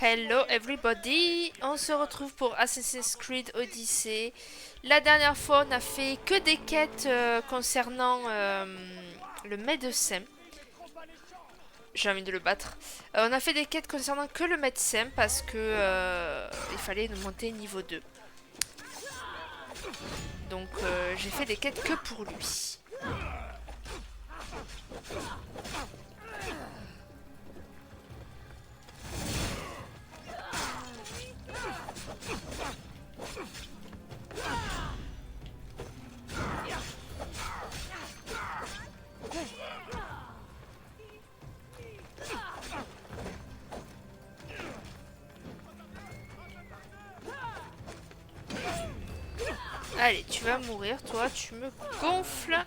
Hello everybody, on se retrouve pour Assassin's Creed Odyssey. La dernière fois on a fait que des quêtes concernant le médecin. J'ai envie de le battre. On a fait des quêtes concernant que le médecin parce que il fallait nous monter niveau 2. Donc j'ai fait des quêtes que pour lui. Allez, tu vas mourir, toi, tu me gonfles.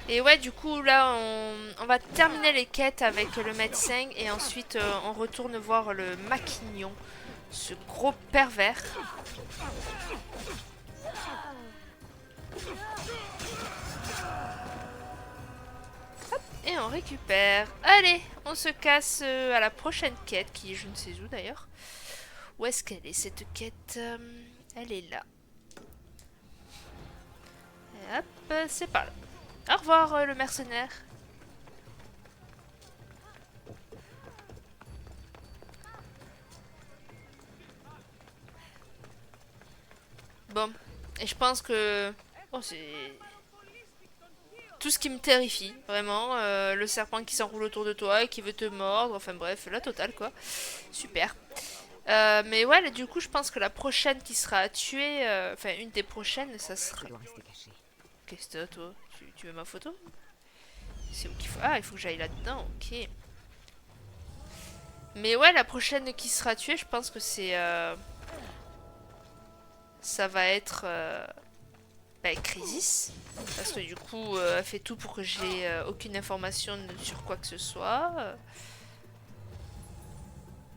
Et ouais, du coup, là, on va terminer les quêtes avec le médecin et ensuite on retourne voir le maquignon, ce gros pervers. Et on récupère. Allez, on se casse à la prochaine quête, qui est je ne sais où d'ailleurs. Où est-ce qu'elle est cette quête? Elle est là. Et hop, c'est par là. Au revoir le mercenaire. Bon, et je pense que... Oh, c'est... Tout ce qui me terrifie, vraiment. Le serpent qui s'enroule autour de toi et qui veut te mordre. Enfin bref, la totale quoi. Super. Mais ouais, là, du coup, je pense que la prochaine qui sera à tuer, enfin une des prochaines, ça sera... Qu'est-ce que t'as, toi? Tu veux ma photo? C'est où qu'il faut... Ah, il faut que j'aille là-dedans, ok. Mais ouais, la prochaine qui sera tuée, je pense que c'est... Ça va être... Bah, Crisis. Parce que du coup, elle fait tout pour que j'ai aucune information sur quoi que ce soit.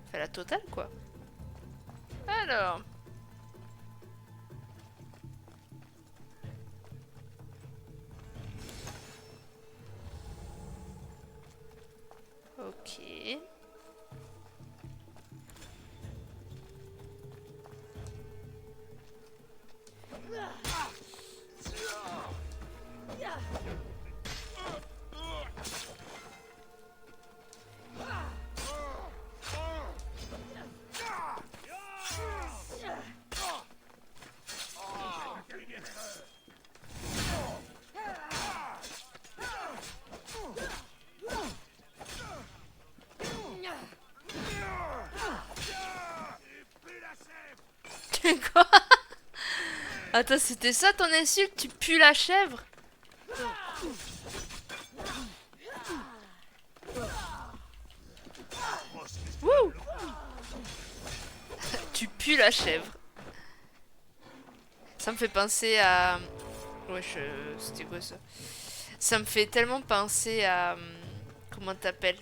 Enfin, la totale, quoi. Alors... Ok. Quoi? Attends, c'était ça ton insulte? Tu pues la chèvre? Wouh! Tu pues la chèvre. Ça me fait penser à... Wesh, c'était quoi ça? Ça me fait tellement penser à... Comment t'appelles?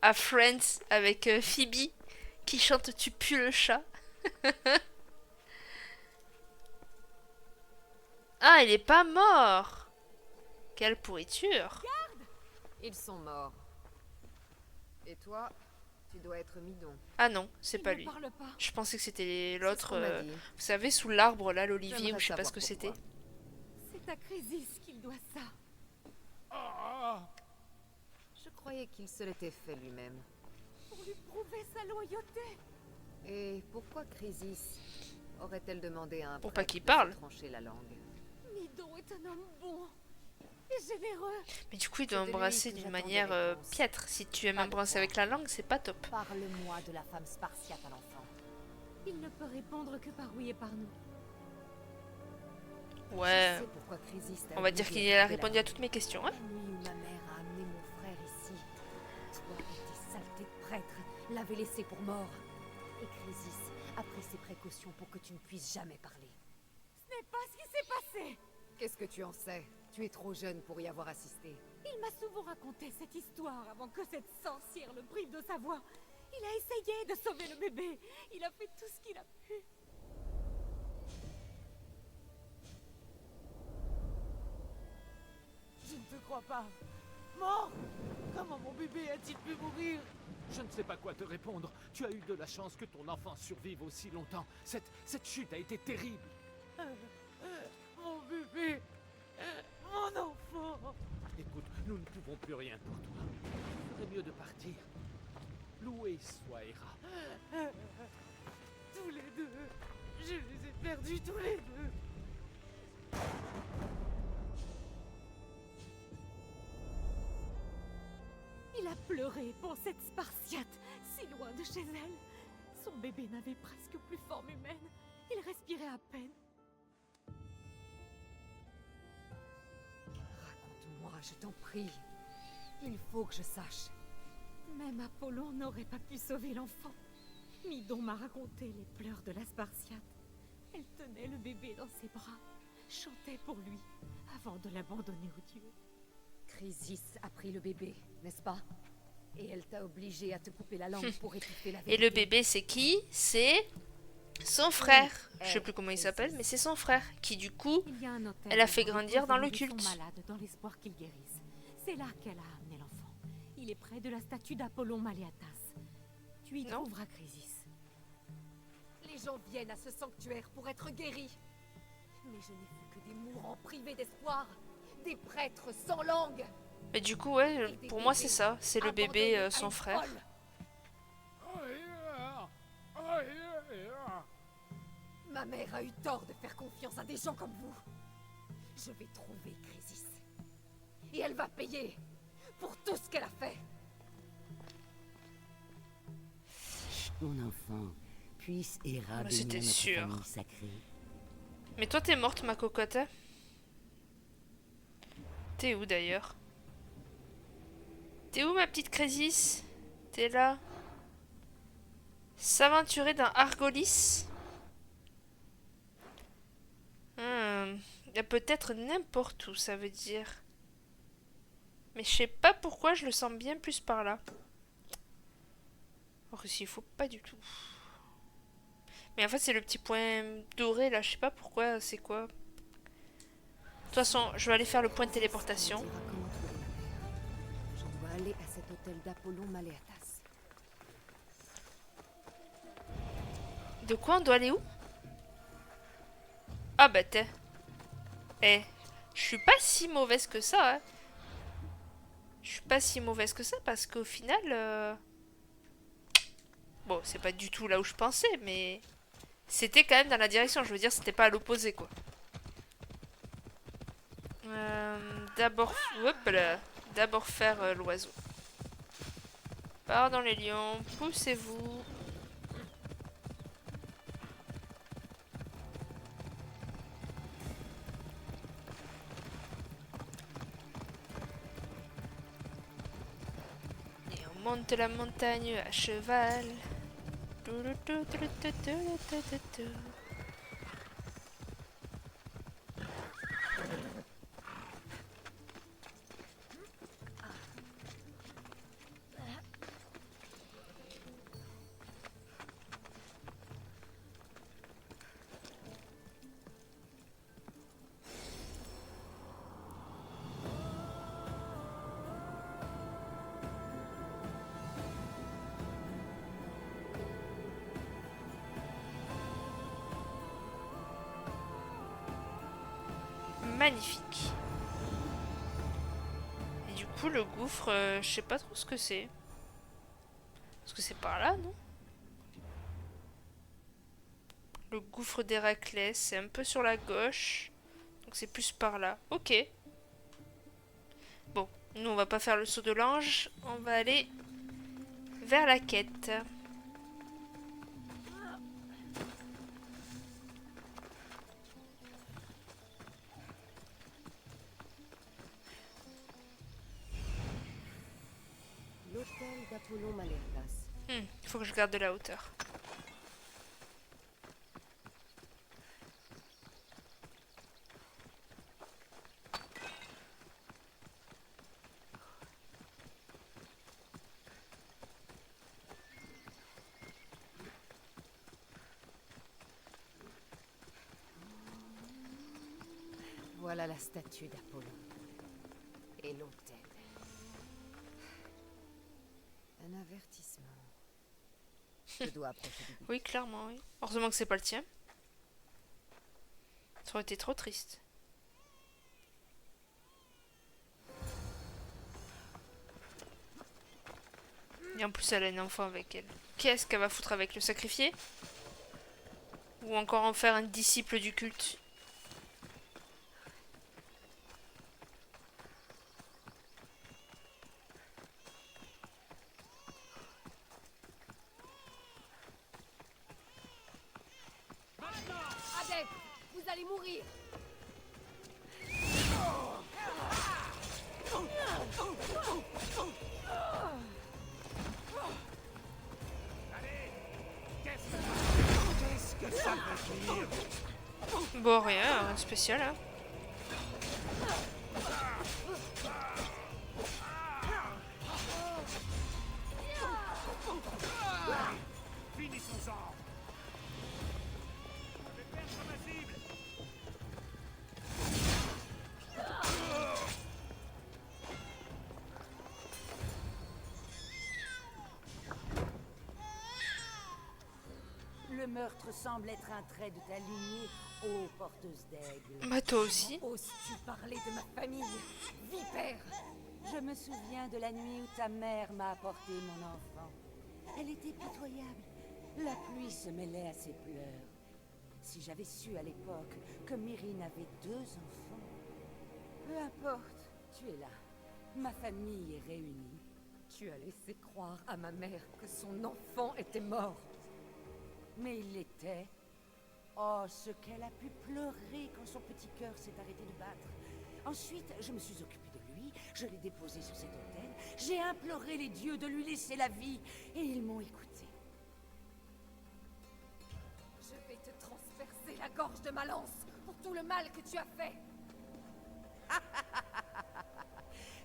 À Friends avec Phoebe qui chante Tu pues le chat. Ah, il est pas mort! Quelle pourriture! Ils sont morts. Et toi, tu dois être Midon. Ah non, c'est pas lui. Je pensais que c'était l'autre. Vous savez, sous l'arbre là, l'olivier, ou je sais pas ce que c'était. C'est à Crésis qu'il doit ça. Je croyais qu'il se l'était fait lui-même. Pour lui prouver sa loyauté. Et pourquoi Crésis aurait-elle demandé à un Pour pas prêtre qu'il de parle. se trancher la langue? Midon est un homme bon et généreux. Mais du coup, il doit C'est de lui embrasser que d'une j'attends manière des réponses. piètre. Si tu aimes Pas de embrasser foi. avec la langue, c'est pas top. Parle-moi de la femme spartiate à l'enfant. Il ne peut répondre que par oui et par non. Ouais. Je sais pourquoi Crésis t'a On va dire obligé qu'il à a garder répondu la à toutes mes questions. Hein. La nuit où ma mère a amené mon frère ici, toi et tes saletés de prêtre l'avais laissé pour mort. Et Crésis a pris ses précautions pour que tu ne puisses jamais parler. Ce n'est pas ce qui s'est passé. Qu'est-ce que tu en sais? Tu es trop jeune pour y avoir assisté. Il m'a souvent raconté cette histoire avant que cette sorcière le prive de sa voix. Il a essayé de sauver le bébé. Il a fait tout ce qu'il a pu. crois pas. Mort? Comment mon bébé a-t-il pu mourir? Je ne sais pas quoi te répondre. Tu as eu de la chance que ton enfant survive aussi longtemps. Cette chute a été terrible. Mon bébé. Mon enfant. Écoute, nous ne pouvons plus rien pour toi. Il serait mieux de partir. Loué soit Hera. Tous les deux. Je les ai perdus tous les deux. Il a pleuré pour cette Spartiate, si loin de chez elle. Son bébé n'avait presque plus forme humaine. Il respirait à peine. Raconte-moi, je t'en prie. Il faut que je sache. Même Apollon n'aurait pas pu sauver l'enfant. Midon m'a raconté les pleurs de la Spartiate. Elle tenait le bébé dans ses bras, chantait pour lui, avant de l'abandonner aux dieux. Chrysis a pris le bébé, n'est-ce pas? Et elle t'a obligé à te couper la langue pour étouffer la Et vérité. le bébé, c'est qui? C'est son frère. Je sais plus comment il s'appelle, mais c'est son frère. Qui du coup, Il y a un hôtel elle a fait où grandir reposent dans les le bébés sont culte. malades dans l'espoir qu'ils guérissent. C'est là qu'elle a amené l'enfant. Il est près de la statue d'Apollon Maléatas. Tu y Non. trouveras Chrysis. Les gens viennent à ce sanctuaire pour être guéris. Mais je n'ai vu que des mourants privés d'espoir. Des prêtres sans langue. Mais du coup, ouais, pour moi, c'est ça. C'est le bébé, abandonnés à son une frère. folle. Ma mère a eu tort de faire confiance à des gens comme vous. Je vais trouver Chrysis. Et elle va payer pour tout ce qu'elle a fait. Mon enfant, puisse Hera Bah, bénir c'était notre sûr. famille sacrée. Mais toi, t'es morte, ma cocotte. T'es où d'ailleurs? T'es où, ma petite Chrysis? T'es là? S'aventurer dans Argolis? Il y a peut-être n'importe où, ça veut dire. Mais je sais pas pourquoi je le sens bien plus par là. Or que s'il faut pas du tout. Mais en fait, c'est le petit point doré là, je sais pas pourquoi, c'est quoi. De toute façon, je vais aller faire le point de téléportation. Tu me diras comment trouver ma mère. Je dois aller à cet hôtel d'Apollon Maléatas. De quoi on doit aller où? Ah bah t'es. Eh, je suis pas si mauvaise que ça, hein. Je suis pas si mauvaise que ça parce qu'au final... Bon, c'est pas du tout là où je pensais, mais... C'était quand même dans la direction, je veux dire, c'était pas à l'opposé, quoi. D'abord... Hop là. D'abord faire l'oiseau. Pardon les lions, poussez-vous. Et on monte la montagne à cheval. Magnifique. Et du coup, le gouffre, je sais pas trop ce que c'est. Parce que c'est par là, non? Le gouffre d'Héraclès, c'est un peu sur la gauche. Donc c'est plus par là. Ok. Bon, nous on va pas faire le saut de l'ange. On va aller vers la quête. L'hôtel d'Apollon Maléatas. Il faut que je garde de la hauteur. Voilà la statue d'Apollon. Et l'hôtel. Un avertissement. Je dois approcher du but. Oui, clairement, oui. Heureusement que c'est pas le tien. Ça aurait été trop triste. Et en plus, elle a un enfant avec elle. Qu'est-ce qu'elle va foutre avec le sacrifier? Ou encore en faire un disciple du culte? Adepte, vous allez mourir. Bon, rien, rien de spécial, hein. Finissons-en. Je vais perdre ma cible. Le meurtre semble être un trait de ta lignée, ô porteuse d'aigle. Bah, toi aussi. Oses-tu parler de ma famille, vipère? Je me souviens de la nuit où ta mère m'a apporté mon enfant. Elle était pitoyable. La pluie se mêlait à ses pleurs. Si j'avais su à l'époque que Myrine avait 2 enfants. Peu importe, tu es là. Ma famille est réunie. Tu as laissé croire à ma mère que son enfant était mort. Mais il l'était. Oh, ce qu'elle a pu pleurer quand son petit cœur s'est arrêté de battre. Ensuite, je me suis occupée de lui, je l'ai déposé sur cet autel, j'ai imploré les dieux de lui laisser la vie, et ils m'ont écouté. Je vais te transpercer la gorge de ma lance pour tout le mal que tu as fait.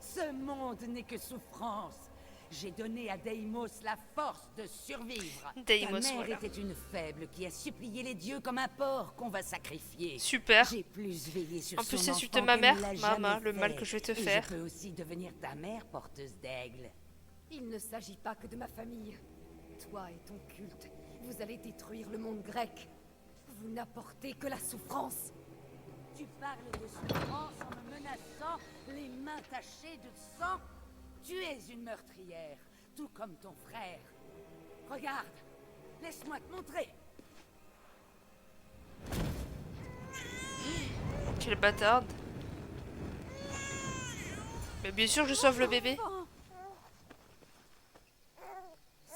Ce monde n'est que souffrance. J'ai donné à Deimos la force de survivre. Deimos, Ta mère voilà. était une faible qui a supplié les dieux comme un porc qu'on va sacrifier. Super. J'ai plus veillé sur En plus, son insulter enfant ma qu'elle mère, ne l'a Mama, jamais le mal fait. que je vais te Et faire. je peux aussi devenir ta mère porteuse d'aigle. Il ne s'agit pas que de ma famille. Toi et ton culte, vous allez détruire le monde grec. Vous n'apportez que la souffrance. Tu parles de souffrance en me menaçant, les mains tachées de sang. Tu es une meurtrière, tout comme ton frère. Regarde, laisse-moi te montrer. Quelle bâtarde. Mais bien sûr, je sauve le bébé.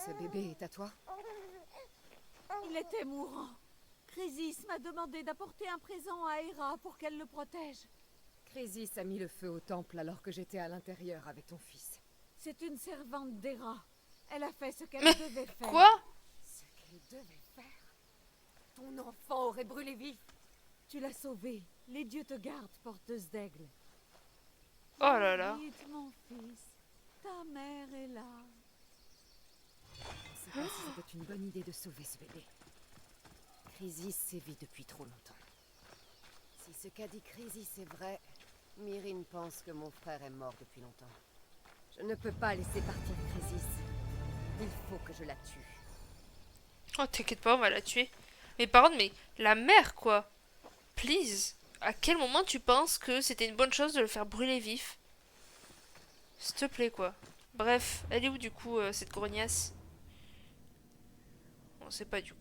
Ce bébé est à toi? Il était mourant. Crésis m'a demandé d'apporter un présent à Hera pour qu'elle le protège. Crésis a mis le feu au temple alors que j'étais à l'intérieur avec ton fils. C'est une servante d'Hera. Elle a fait ce qu'elle Mais devait faire. Quoi? Ce qu'elle devait faire. Ton enfant aurait brûlé vif. Tu l'as sauvé. Les dieux te gardent, porteuse d'aigle. Oh là là. Vite, mon fils. Ta mère est là. Je sais pas si c'était une bonne idée de sauver ce bébé. Crisis sévit depuis trop longtemps. Si ce qu'a dit Crisis est vrai, Myrine pense que mon frère est mort depuis longtemps. Je ne peux pas laisser partir Crisis. Il faut que je la tue. Oh, t'inquiète pas, on va la tuer. Mais par contre, mais la mère, quoi. Please. À quel moment tu penses que c'était une bonne chose de le faire brûler vif? S'il te plaît, quoi. Bref, elle est où, du coup, cette grognasse? On sait pas, du coup.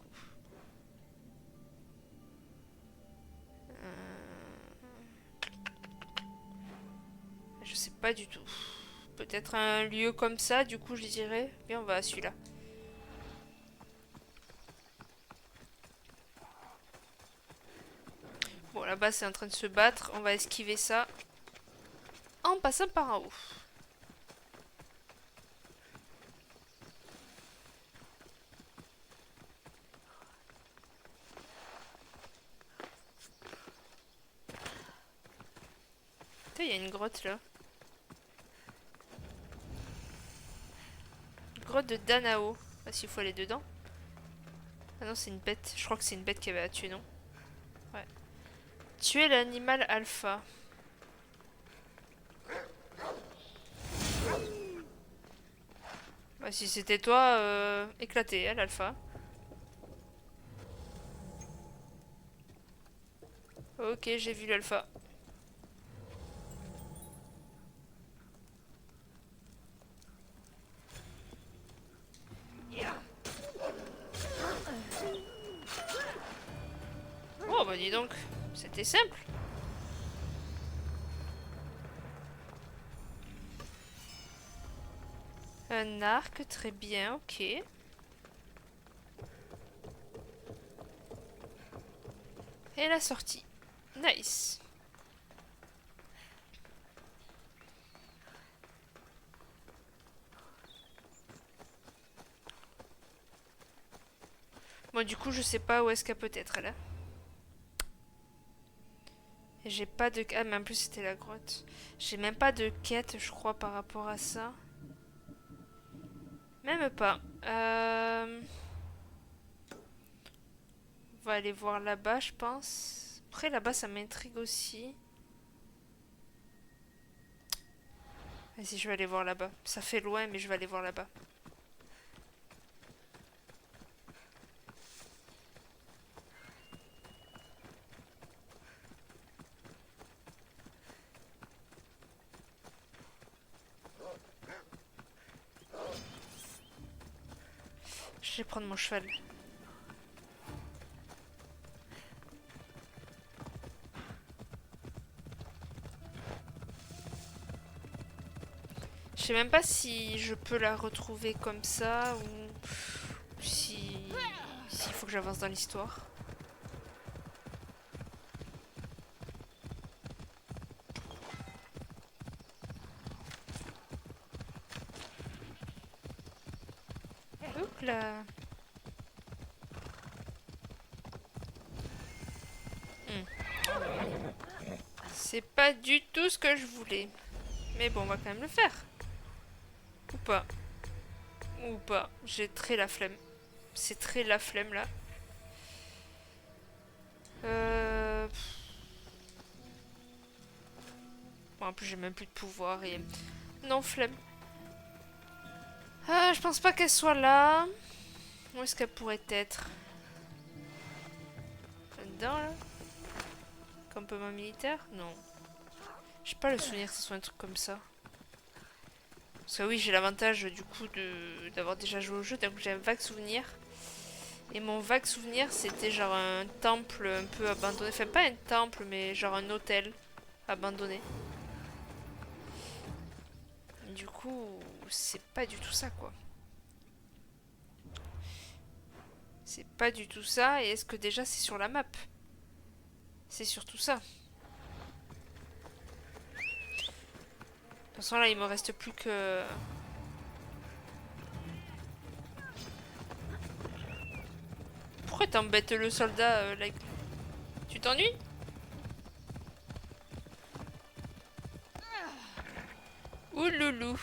Je sais pas du tout. Peut-être un lieu comme ça, du coup, je dirais. Bien, on va à celui-là. Bon, là-bas, c'est en train de se battre. On va esquiver ça. En passant par en haut. Putain, il y a une grotte là. Grotte de Danao. Ah, s'il faut aller dedans. Ah non, c'est une bête. Je crois que c'est une bête qui avait à tuer, non? Ouais. Tuer l'animal alpha. Si c'était toi, éclaté, hein, l'alpha. Ok, j'ai vu l'alpha. Oh bah dis donc, c'était simple. Un arc, très bien, ok. Et la sortie. Nice. Bon, du coup, je sais pas où est-ce qu'elle peut être, là. J'ai pas de... Ah, mais en plus, c'était la grotte. J'ai même pas de quête, je crois, par rapport à ça. Même pas. On va aller voir là-bas, je pense. Après, là-bas, ça m'intrigue aussi. Vas-y, je vais aller voir là-bas. Ça fait loin, mais je vais aller voir là-bas. Je vais prendre mon cheval. Je sais même pas si je peux la retrouver comme ça ou si s'il faut que j'avance dans l'histoire. Hop là. C'est pas du tout ce que je voulais. Mais bon, on va quand même le faire. Ou pas. Ou pas. J'ai très la flemme. C'est très la flemme là. Bon, en plus j'ai même plus de pouvoir et... Non, flemme. Ah, je pense pas qu'elle soit là. Où est-ce qu'elle pourrait être? Là-dedans là? Campement militaire? Non. J'ai pas le souvenir que ce soit un truc comme ça. Parce que oui, j'ai l'avantage du coup d'avoir déjà joué au jeu, donc j'ai un vague souvenir. Et mon vague souvenir, c'était genre un temple un peu abandonné. Enfin, pas un temple, mais genre un hôtel abandonné. Du coup, c'est pas du tout ça, quoi. C'est pas du tout ça. Et est-ce que déjà c'est sur la map? C'est surtout ça. De toute façon, là, il me reste plus que... Pourquoi t'embêtes le soldat, like... Tu t'ennuies? Ouloulou.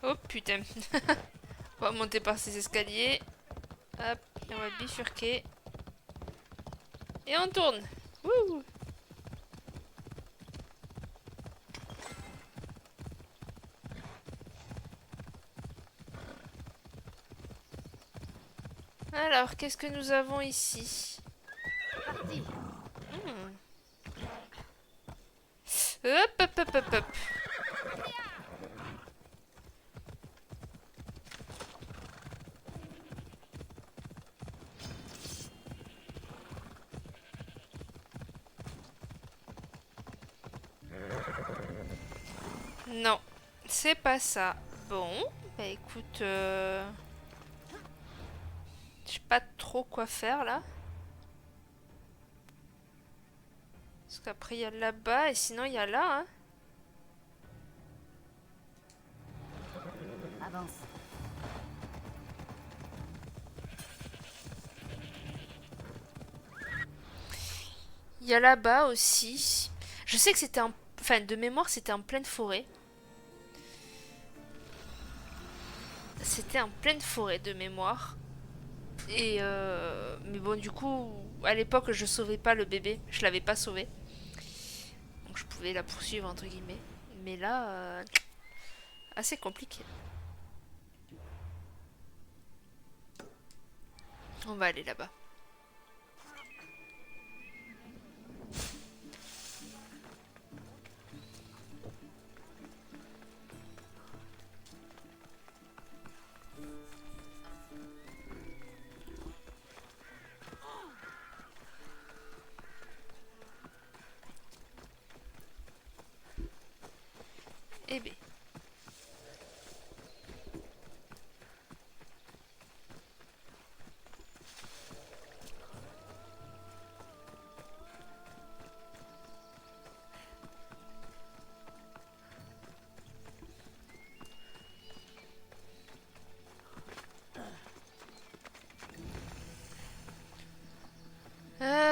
Oh putain. On va monter par ces escaliers. Hop, et on va bifurquer. Et on tourne. Wouh. Alors, qu'est-ce que nous avons ici? Hop, hop, hop, hop, hop. Non, c'est pas ça. Bon, bah écoute, je sais pas trop quoi faire là. Parce qu'après il y a là-bas et sinon il y a là, hein. Avance. Il y a là-bas aussi. Je sais que c'était en... Enfin, de mémoire, c'était en pleine forêt. C'était en pleine forêt de mémoire. Et mais bon, du coup, à l'époque, je sauvais pas le bébé. Je l'avais pas sauvé. pouvez la poursuivre entre guillemets. Mais là, assez compliqué. On va aller là-bas. Eh bien.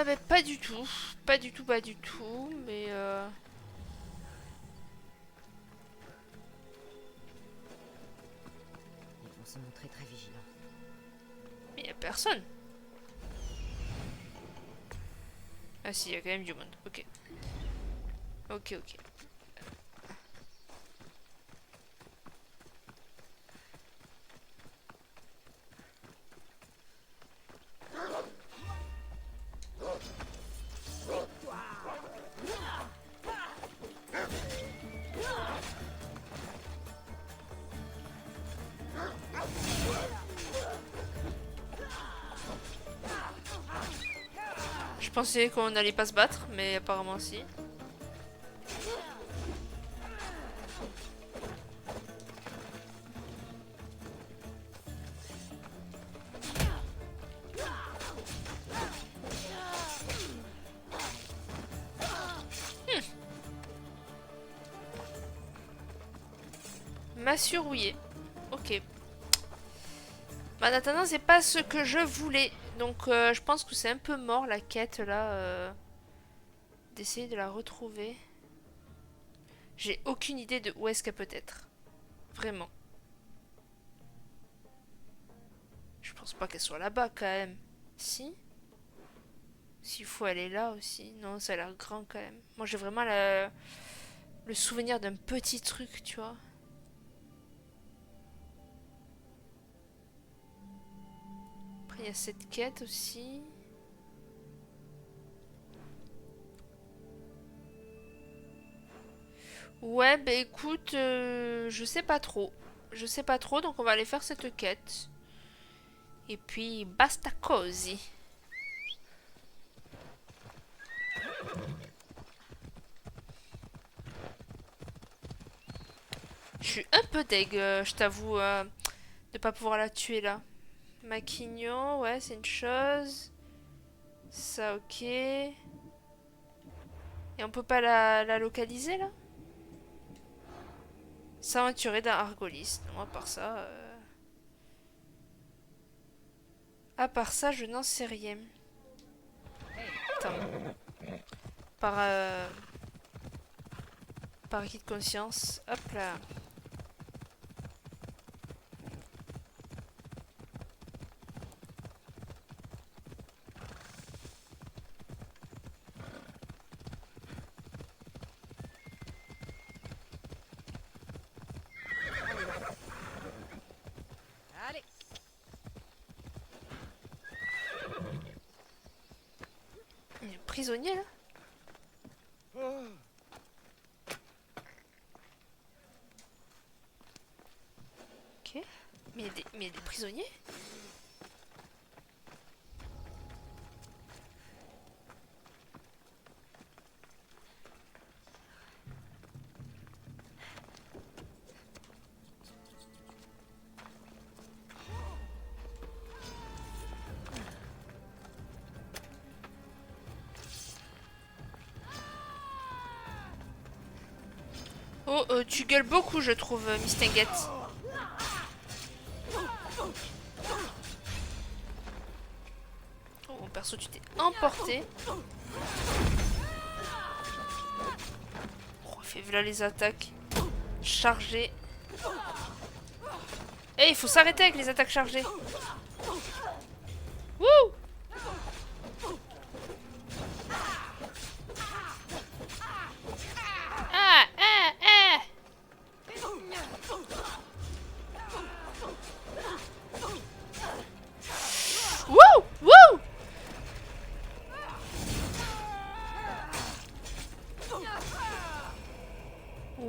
Mais pas du tout. Pas du tout, pas du tout. Mais Ils vont se montrer très vigilants. mais y a personne. Ah si, y a quand même du monde. Ok. Ok, ok. Je pensais qu'on n'allait pas se battre, mais apparemment si. Massue rouillée. Ok. Bah, en attendant, c'est pas ce que je voulais. Donc, je pense que c'est un peu mort la quête là. D'essayer de la retrouver. J'ai aucune idée de où est-ce qu'elle peut être. Vraiment. Je pense pas qu'elle soit là-bas quand même. Si? S'il faut aller là aussi. Non, ça a l'air grand quand même. Moi j'ai vraiment le souvenir d'un petit truc, tu vois. Après il y a cette quête aussi. Ouais, bah écoute, je sais pas trop. Je sais pas trop, donc on va aller faire cette quête. Et puis, basta cosy. Je suis un peu deg, je t'avoue, de pas pouvoir la tuer là. Maquignon, ouais, c'est une chose. Ça, ok. Et on peut pas la localiser là? S'aventurer d'un Argolis. Non, à part ça... À part ça, je n'en sais rien. Attends. Par... Par acquis de conscience. Hop là. Allez. Il y a un prisonnier là? Ok. Mais il y a des prisonniers? Oh, tu gueules beaucoup, je trouve, Miss Tinguette. Oh, mon perso, tu t'es emporté. Oh, fait voilà les attaques. Chargées. Eh, il faut s'arrêter avec les attaques chargées. Wouh!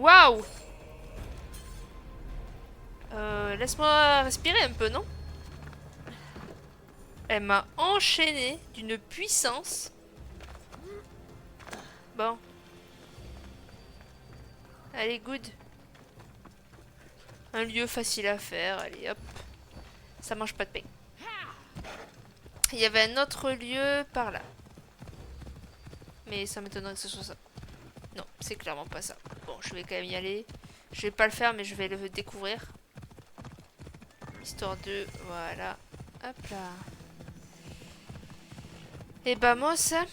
Waouh. Laisse-moi respirer un peu, non? Elle m'a enchaîné d'une puissance. Bon. Allez, good. Un lieu facile à faire, allez hop. Ça mange pas de pain. Il y avait un autre lieu par là. Mais ça m'étonnerait que ce soit ça. Non, c'est clairement pas ça. Bon, je vais quand même y aller. Je vais pas le faire, mais je vais le découvrir. Histoire de... Voilà. Hop là. Et bah moi ça...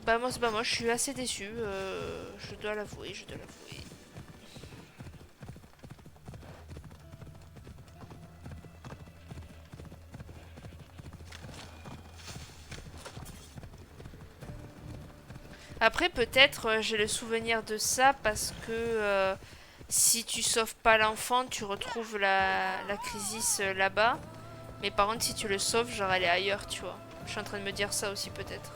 Bah moi je suis assez déçue. Je dois l'avouer, je dois l'avouer. Après peut-être j'ai le souvenir de ça parce que si tu sauves pas l'enfant, tu retrouves la crisis là-bas. Mais par contre si tu le sauves, genre elle est ailleurs, tu vois. Je suis en train de me dire ça aussi peut-être.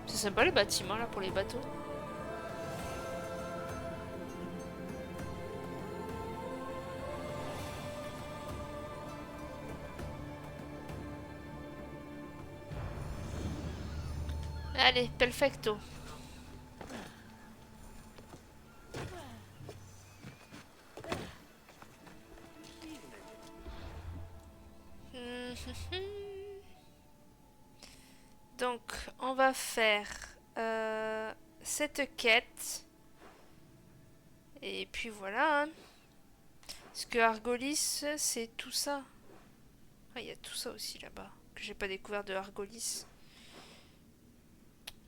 C'est sympa les bâtiments là pour les bateaux. Allez, perfecto. Donc, on va faire cette quête. Et puis voilà. Hein. Parce que Argolis, c'est tout ça. Ah, il y a tout ça aussi là-bas. Que j'ai pas découvert de Argolis.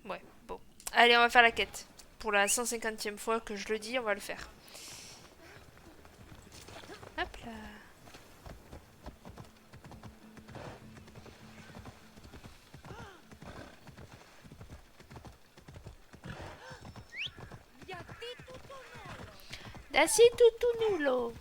Ouais, bon. Allez, on va faire la quête. Pour la 150e fois que je le dis, on va le faire. Hop là. Dassi tutto nullo.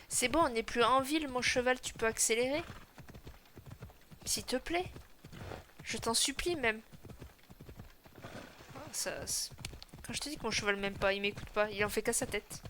C'est bon, on n'est plus en ville, mon cheval, tu peux accélérer? S'il te plaît. Je t'en supplie même. Ça, quand je te dis que mon cheval m'aime pas, il m'écoute pas, il en fait qu'à sa tête.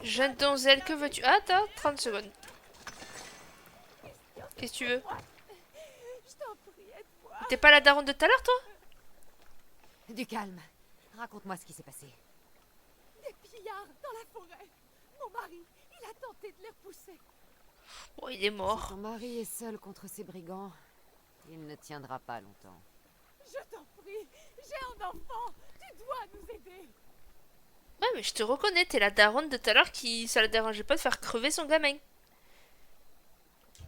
Jeune donzelle, que veux-tu? Ah, attends, 30 secondes. Qu'est-ce que tu veux? Je t'en prie, aide-moi. T'es pas la daronne de tout à l'heure, toi? Du calme. Raconte-moi ce qui s'est passé. Des pillards dans la forêt. Mon mari, il a tenté de les repousser. Oh, il est Si mort. ton mari est seul contre ces brigands, il ne tiendra pas longtemps. Je t'en prie, j'ai un enfant. Tu dois nous aider. Ouais, mais je te reconnais, t'es la daronne de tout à l'heure qui... Ça la dérangeait pas de faire crever son gamin.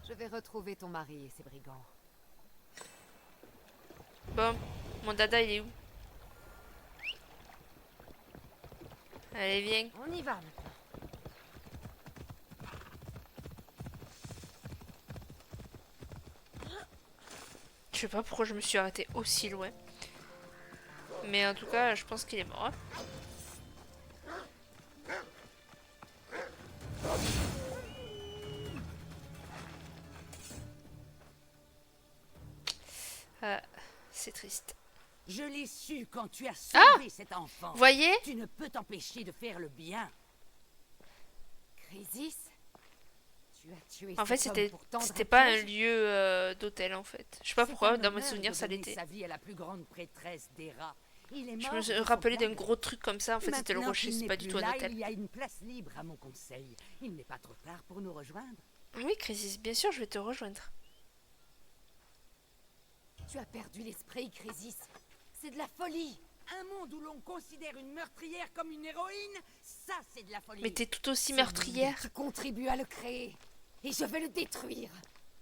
Je vais retrouver ton mari et ses brigands. Bon, mon dada, il est où? Allez, viens. On y va maintenant. Je sais pas pourquoi je me suis arrêtée aussi loin. Mais en tout cas, je pense qu'il est mort. Hein. C'est triste. Je l'ai su quand tu as sauvé cet enfant. Voyez? Tu ne peux t'empêcher de faire le bien. Chrysis, tu as tué En fait, cet homme c'était pour tendre c'était un pas un piège. lieu d'hôtel, en fait. Je sais pas C'est pourquoi, un dans mes honneur souvenirs, de ça donner l'était. sa vie à la plus grande prêtresse d'Héra. Il est Je mort me suis de son rappelé d'un plein gros truc comme ça. En fait, c'était le Maintenant rocher, qu'il c'est n'est pas du plus tout un là, hôtel. Il y a une place libre à mon conseil. Il n'est pas trop tard pour nous rejoindre. Oui, Crisis, bien sûr, je vais te rejoindre. Tu as perdu l'esprit, Crésis. C'est de la folie. Un monde où l'on considère une meurtrière comme une héroïne, ça c'est de la folie. Mais t'es tout aussi Ce meurtrière. monde, tu contribues à le créer. Et je vais le détruire.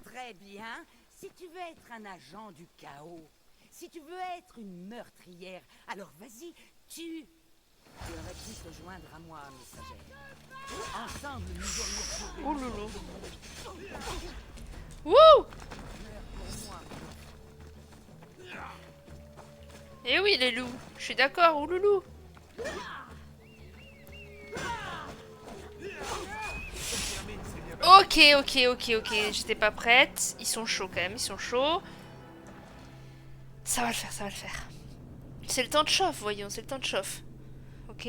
Très bien. Si tu veux être un agent du chaos, si tu veux être une meurtrière, alors vas-y, tu aurais pu te joindre à moi, messagère. Ensemble, nous aurions pu Oh loulou. Wouh! Eh oui, les loups. Je suis d'accord, oh loulou. Ok, ok, ok, ok. J'étais pas prête. Ils sont chauds quand même, ils sont chauds. Ça va le faire, ça va le faire. C'est le temps de chauffe, voyons, c'est le temps de chauffe. Ok.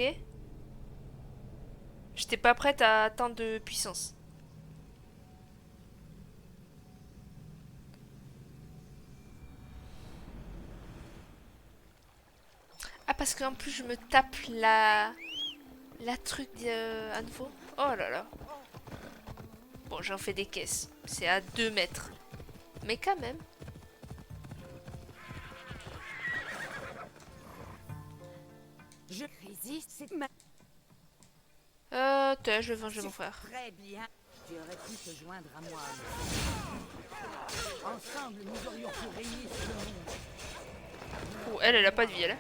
J'étais pas prête à tant de puissance. Ah, parce qu'en plus je me tape la truc à nouveau. Oh là là. Bon, j'en fais des caisses. C'est à 2 mètres. Mais quand même. Je résiste, c'est ma... Je vais venger mon frère. Très bien. Tu aurais pu te joindre à moi. Ensemble, nous aurions pu régner sur le monde. Oh, elle a pas de vie, elle.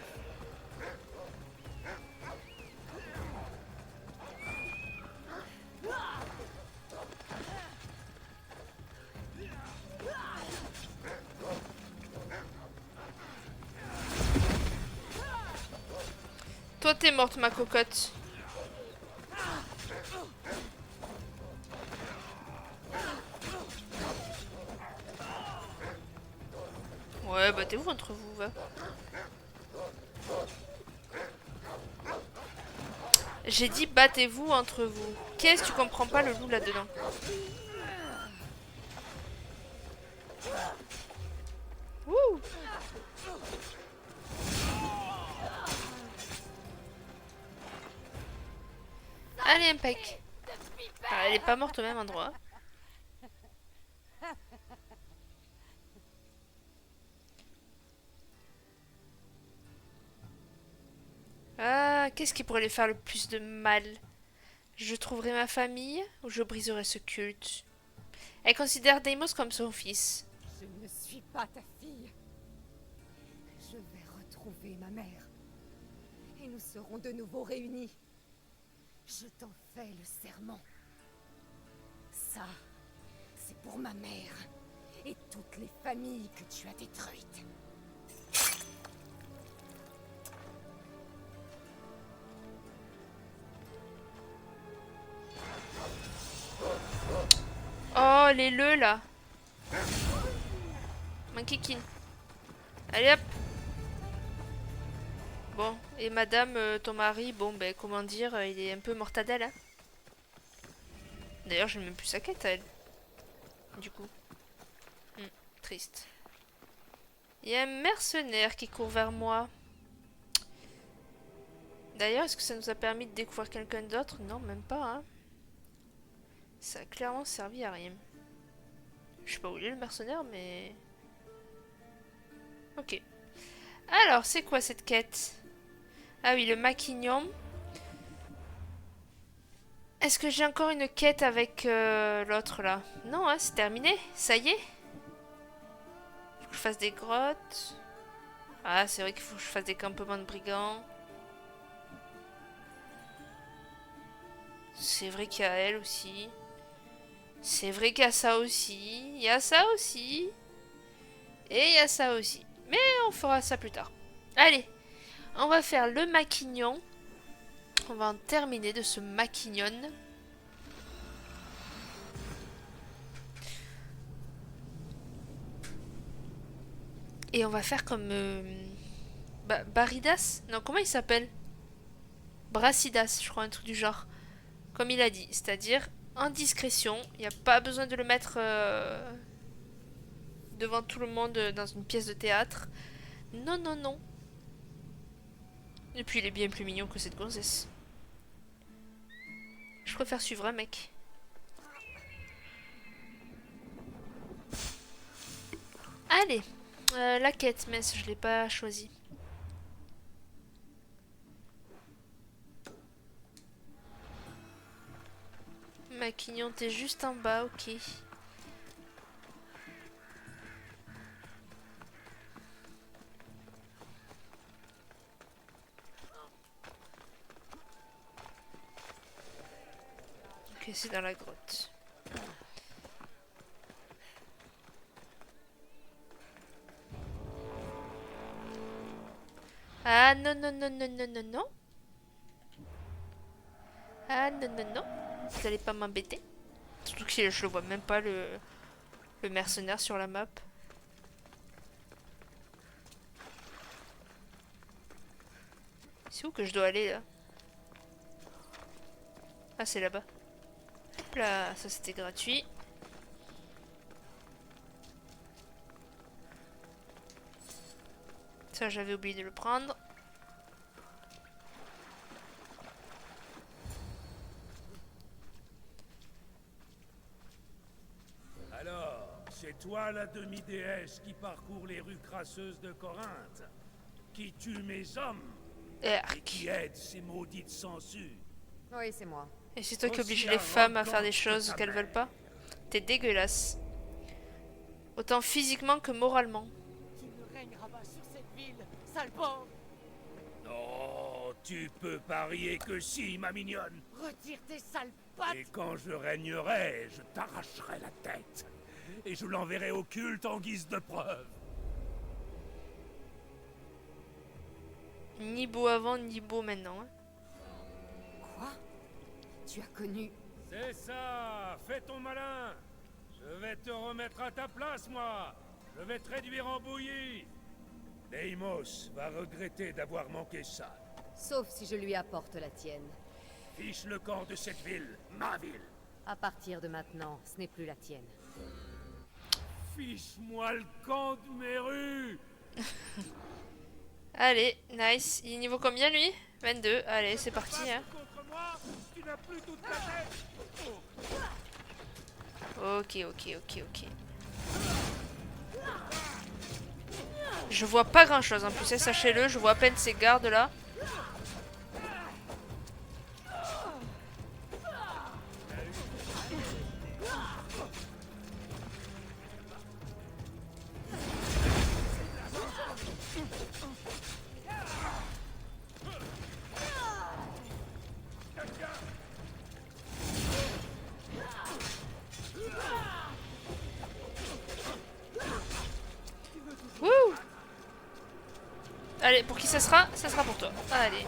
Toi, t'es morte, ma cocotte. Ouais, battez-vous entre vous, va. J'ai dit battez-vous entre vous. Qu'est-ce que tu comprends pas le loup là-dedans? Wouh! Allez, impec. Ah, elle est pas morte au même endroit. Ah, qu'est-ce qui pourrait lui faire le plus de mal? Je trouverai ma famille ou je briserai ce culte? Elle considère Deimos comme son fils. Je ne suis pas ta fille. Je vais retrouver ma mère. Et nous serons de nouveau réunis. Je t'en fais le serment. Ça, c'est pour ma mère et toutes les familles que tu as détruites. Oh, les leux là. Mankikine. Allez hop. Bon, et madame, ton mari, bon, ben, comment dire, il est un peu mortadelle, hein. D'ailleurs, j'ai même plus sa quête à elle. Du coup. Triste. Il y a un mercenaire qui court vers moi. D'ailleurs, est-ce que ça nous a permis de découvrir quelqu'un d'autre? Non, même pas, hein. Ça a clairement servi à rien. Je sais pas où il est le mercenaire, mais... Ok. Alors, c'est quoi cette quête? Ah oui, le maquignon. Est-ce que j'ai encore une quête avec l'autre là? Non, hein, c'est terminé. Ça y est. Faut que je fasse des grottes. Ah, c'est vrai qu'il faut que je fasse des campements de brigands. C'est vrai qu'il y a elle aussi. C'est vrai qu'il y a ça aussi. Il y a ça aussi. Et il y a ça aussi. Mais on fera ça plus tard. Allez, on va faire le maquignon. On va en terminer de ce maquignon. Et on va faire comme... Baridas? Non, comment il s'appelle? Brassidas, je crois, un truc du genre. Comme il a dit, c'est-à-dire en discrétion. Il n'y a pas besoin de le mettre devant tout le monde dans une pièce de théâtre. Non, non, non. Et puis il est bien plus mignon que cette gonzesse. Je préfère suivre un mec. Allez, La quête, mais je l'ai pas choisie. Maquignon, t'es juste en bas, ok. Ok, c'est dans la grotte. Ah non, non, non, non, non, non, non. Ah non, non, non. Vous allez pas m'embêter. Surtout que je le vois même pas, le mercenaire sur la map. C'est où que je dois aller là? Ah, c'est là-bas. Hop là, ça c'était gratuit. Ça, j'avais oublié de le prendre. Alors, c'est toi la demi-déesse qui parcourt les rues crasseuses de Corinthe, qui tue mes hommes et qui aide ces maudites sangsues. Oui, c'est moi. Et c'est toi qui obliges les femmes à faire des choses qu'elles veulent pas? T'es dégueulasse. Autant physiquement que moralement. Tu ne règneras pas sur cette ville, sale porc. Oh, tu peux parier que si, ma mignonne. Retire tes sales pattes. Et quand je régnerai, je t'arracherai la tête. Et je l'enverrai au culte en guise de preuve. Ni beau avant, ni beau maintenant. Hein. Quoi? Tu as connu... C'est ça, fais ton malin. Je vais te remettre à ta place, moi. Je vais te réduire en bouillie. Deimos va regretter d'avoir manqué ça. Sauf si je lui apporte la tienne. Fiche le camp de cette ville, ma ville. À partir de maintenant, ce n'est plus la tienne. Fiche-moi le camp de mes rues. Allez, nice. Il est niveau combien lui? 22. Allez, c'est parti. Hein. Contre moi, tu n'as plus toute ta tête. Ok, ok, ok, ok. Je vois pas grand chose en plus, sachez-le, je vois à peine ces gardes là. Wouh! Allez, pour qui ça sera? Ça sera pour toi. Allez.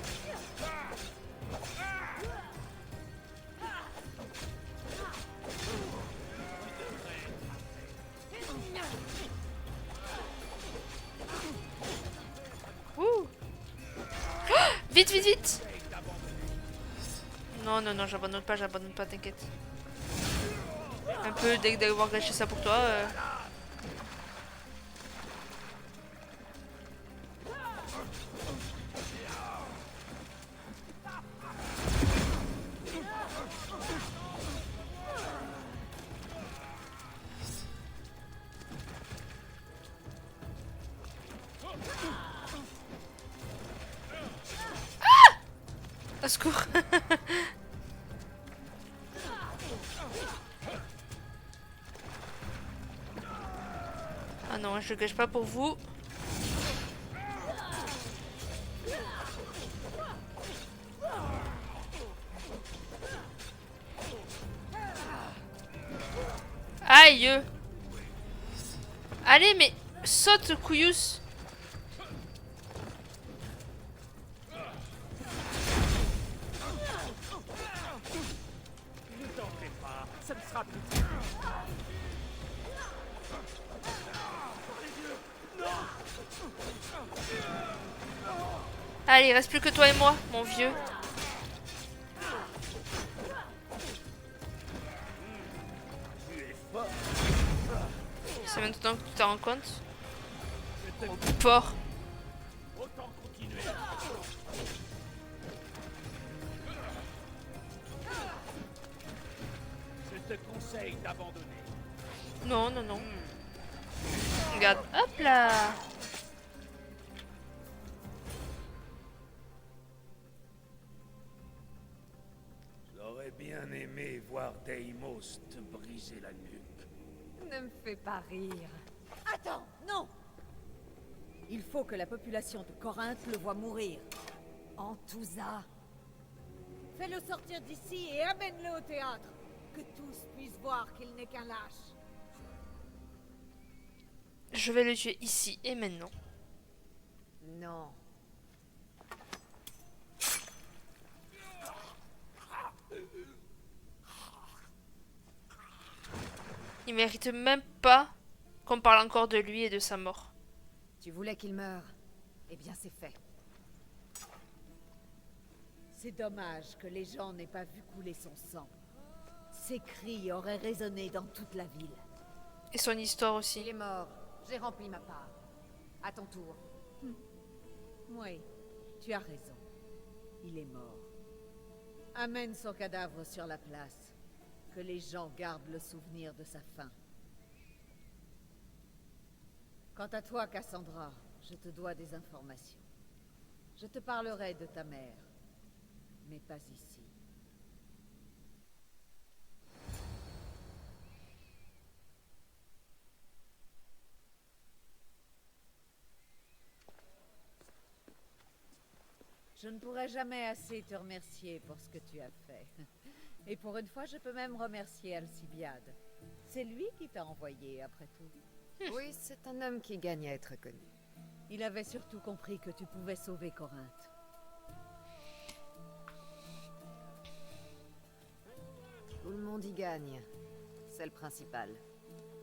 Wouh! Oh, vite, vite, vite! Non, non, non, j'abandonne pas, t'inquiète. Un peu dès d'avoir gâché ça pour toi. Au secours. Ah non, je le gâche pas pour vous. Aïe. Allez, mais saute, couillous. Ne t'en fais pas, ça ne sera plus. Allez, il reste plus que toi et moi, mon vieux. C'est maintenant que tu t'en rends compte. Oh, porc. Autant continuer. Je te conseille d'abandonner. Non, non, non. Regarde, hop là. J'aurais bien aimé voir Deimos te briser la nuque. Ne me fais pas rire. Attends, non! Il faut que la population de Corinthe le voie mourir. Antousa, Fais-le sortir d'ici et amène-le au théâtre. Que tous puissent voir qu'il n'est qu'un lâche. Je vais le tuer ici et maintenant. non. Il mérite même pas qu'on parle encore de lui et de sa mort. Tu voulais qu'il meure. Eh bien, c'est fait. C'est dommage que les gens n'aient pas vu couler son sang. Ses cris auraient résonné dans toute la ville. Et son histoire Il aussi. est mort. J'ai rempli ma part. À ton tour. Oui, tu as raison. Il est mort. Amène son cadavre sur la place. Que les gens gardent le souvenir de sa fin. Quant à toi, Cassandra, je te dois des informations. Je te parlerai de ta mère, mais pas ici. Je ne pourrai jamais assez te remercier pour ce que tu as fait. Et pour une fois, je peux même remercier Alcibiade. C'est lui qui t'a envoyé, après tout. Oui, c'est un homme qui gagne à être connu. Il avait surtout compris que tu pouvais sauver Corinthe. Tout le monde y gagne. C'est le principal.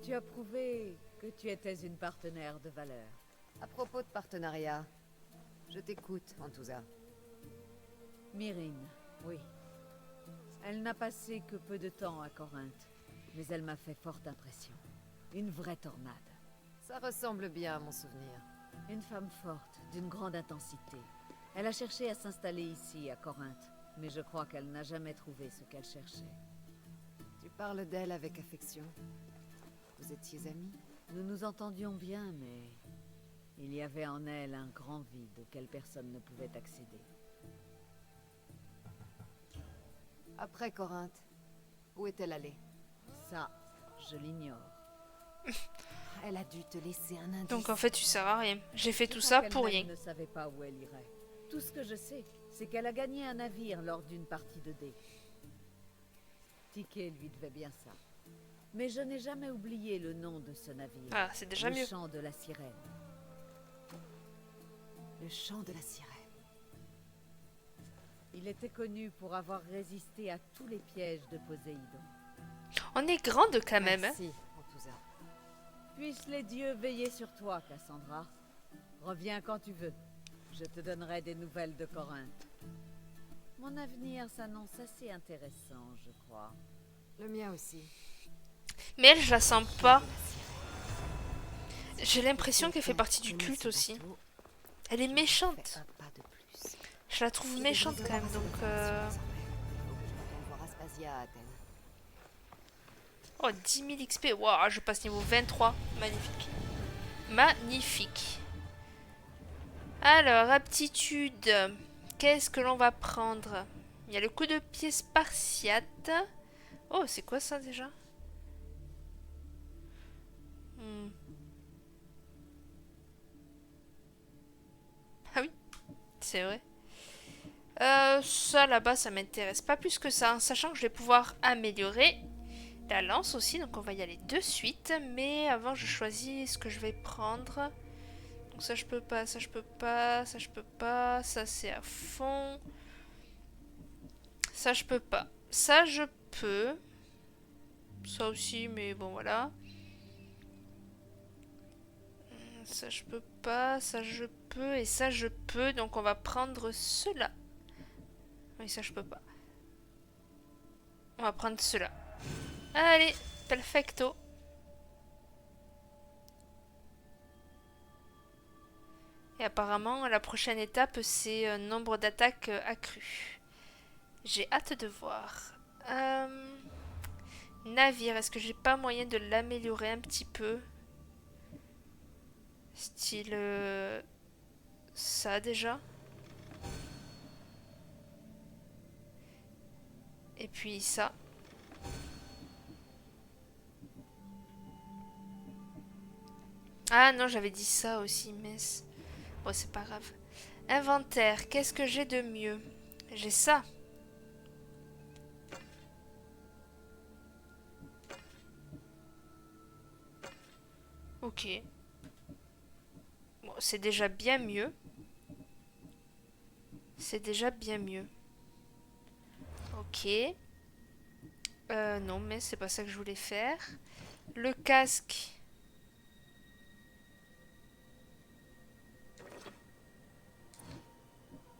Tu as prouvé que tu étais une partenaire de valeur. À propos de partenariat, je t'écoute, Antousa. Myrrine, oui. Elle n'a passé que peu de temps à Corinthe, mais elle m'a fait forte impression. Une vraie tornade. Ça ressemble bien à mon souvenir. Une femme forte, d'une grande intensité. Elle a cherché à s'installer ici, à Corinthe, mais je crois qu'elle n'a jamais trouvé ce qu'elle cherchait. Tu parles d'elle avec affection. Vous étiez amis? Nous nous entendions bien, mais il y avait en elle un grand vide auquel personne ne pouvait accéder. Après Corinthe, où est-elle allée? Ça, je l'ignore. Elle a dû te laisser un indice. Donc en fait, tu sers à rien. J'ai fait Je tout crois ça qu'elle-même pour rien. ne savait pas où elle irait. Tout ce que je sais, c'est qu'elle a gagné un navire lors d'une partie de dés. Ticket lui devait bien ça. Mais je n'ai jamais oublié le nom de ce navire. Ah, c'est déjà le mieux. chant de la sirène. Le chant de la sirène. Il était connu pour avoir résisté à tous les pièges de Poséidon. On est grande quand même. Hein. Merci, Antousa. Puissent les dieux veiller sur toi, Cassandra. Reviens quand tu veux. Je te donnerai des nouvelles de Corinthe. Mon avenir s'annonce assez intéressant, je crois. Le mien aussi. Mais elle, je la sens pas. J'ai l'impression qu'elle fait partie du culte aussi. Elle est méchante. Un pas de plus. Je la trouve méchante quand même, donc... voir Aspasia à Athènes. Oh, 10 000 XP. Waouh, je passe niveau 23. Magnifique. Magnifique. Alors, aptitude. Qu'est-ce que l'on va prendre? Il y a le coup de pied spartiate. Oh, c'est quoi ça déjà? Ah oui, c'est vrai. Ça là-bas, ça m'intéresse pas plus que ça, hein, sachant que je vais pouvoir améliorer la lance aussi, donc on va y aller de suite. Mais avant, je choisis ce que je vais prendre. Donc ça, je peux pas, ça, je peux pas, ça, je peux pas, ça, c'est à fond. Ça, je peux pas. Ça, je peux. Ça aussi, mais bon, voilà. Ça, je peux pas, ça, je peux, et ça, je peux. Donc on va prendre cela. Oui, ça, je peux pas. On va prendre cela. Allez, perfecto. Et apparemment, la prochaine étape, c'est nombre d'attaques accru. J'ai hâte de voir. Navire, est-ce que j'ai pas moyen de l'améliorer un petit peu? Style ça déjà. Et puis ça. Ah non, j'avais dit ça aussi, mais bon, c'est pas grave. Inventaire, qu'est-ce que j'ai de mieux? J'ai ça. Ok. Bon, c'est déjà bien mieux. C'est déjà bien mieux. Ok. Non, mais c'est pas ça que je voulais faire. Le casque.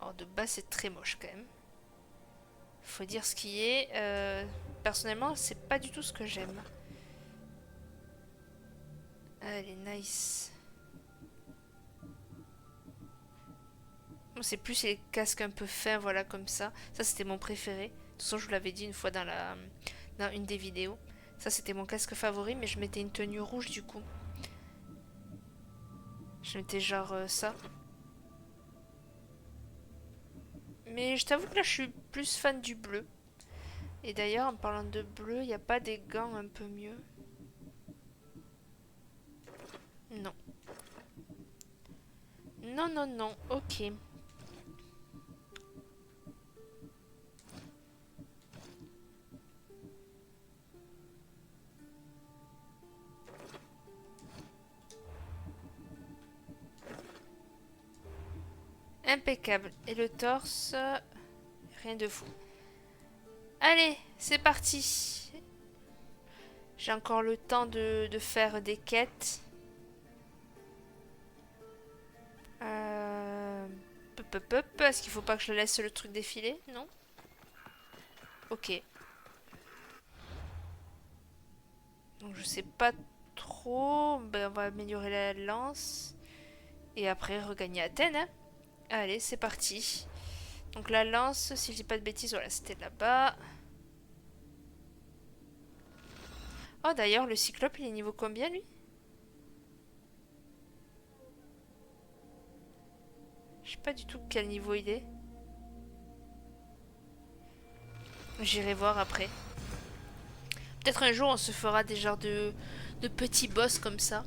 Oh, de base, c'est très moche quand même. Faut dire ce qui est. Personnellement, c'est pas du tout ce que j'aime. Ah, elle est nice. Bon, c'est plus les casques un peu fins, voilà, comme ça. Ça, c'était mon préféré. De toute façon, je vous l'avais dit une fois dans une des vidéos. Ça, c'était mon casque favori, mais je mettais une tenue rouge du coup. Je mettais genre ça. Mais je t'avoue que là, je suis plus fan du bleu. Et d'ailleurs, en parlant de bleu, il n'y a pas des gants un peu mieux? Non. Non, non, non. Ok. Impeccable. Et le torse, rien de fou. Allez, c'est parti. J'ai encore le temps de faire des quêtes. Est-ce qu'il faut pas que je laisse le truc défiler? Non? Ok. Donc je sais pas trop. Ben, on va améliorer la lance. Et après regagner Athènes. Hein. Allez, c'est parti. Donc la lance, si je dis pas de bêtises, voilà, c'était là-bas. Oh d'ailleurs, le cyclope, il est niveau combien lui? Je sais pas du tout quel niveau il est. J'irai voir après. Peut-être un jour on se fera des genres de petits boss comme ça.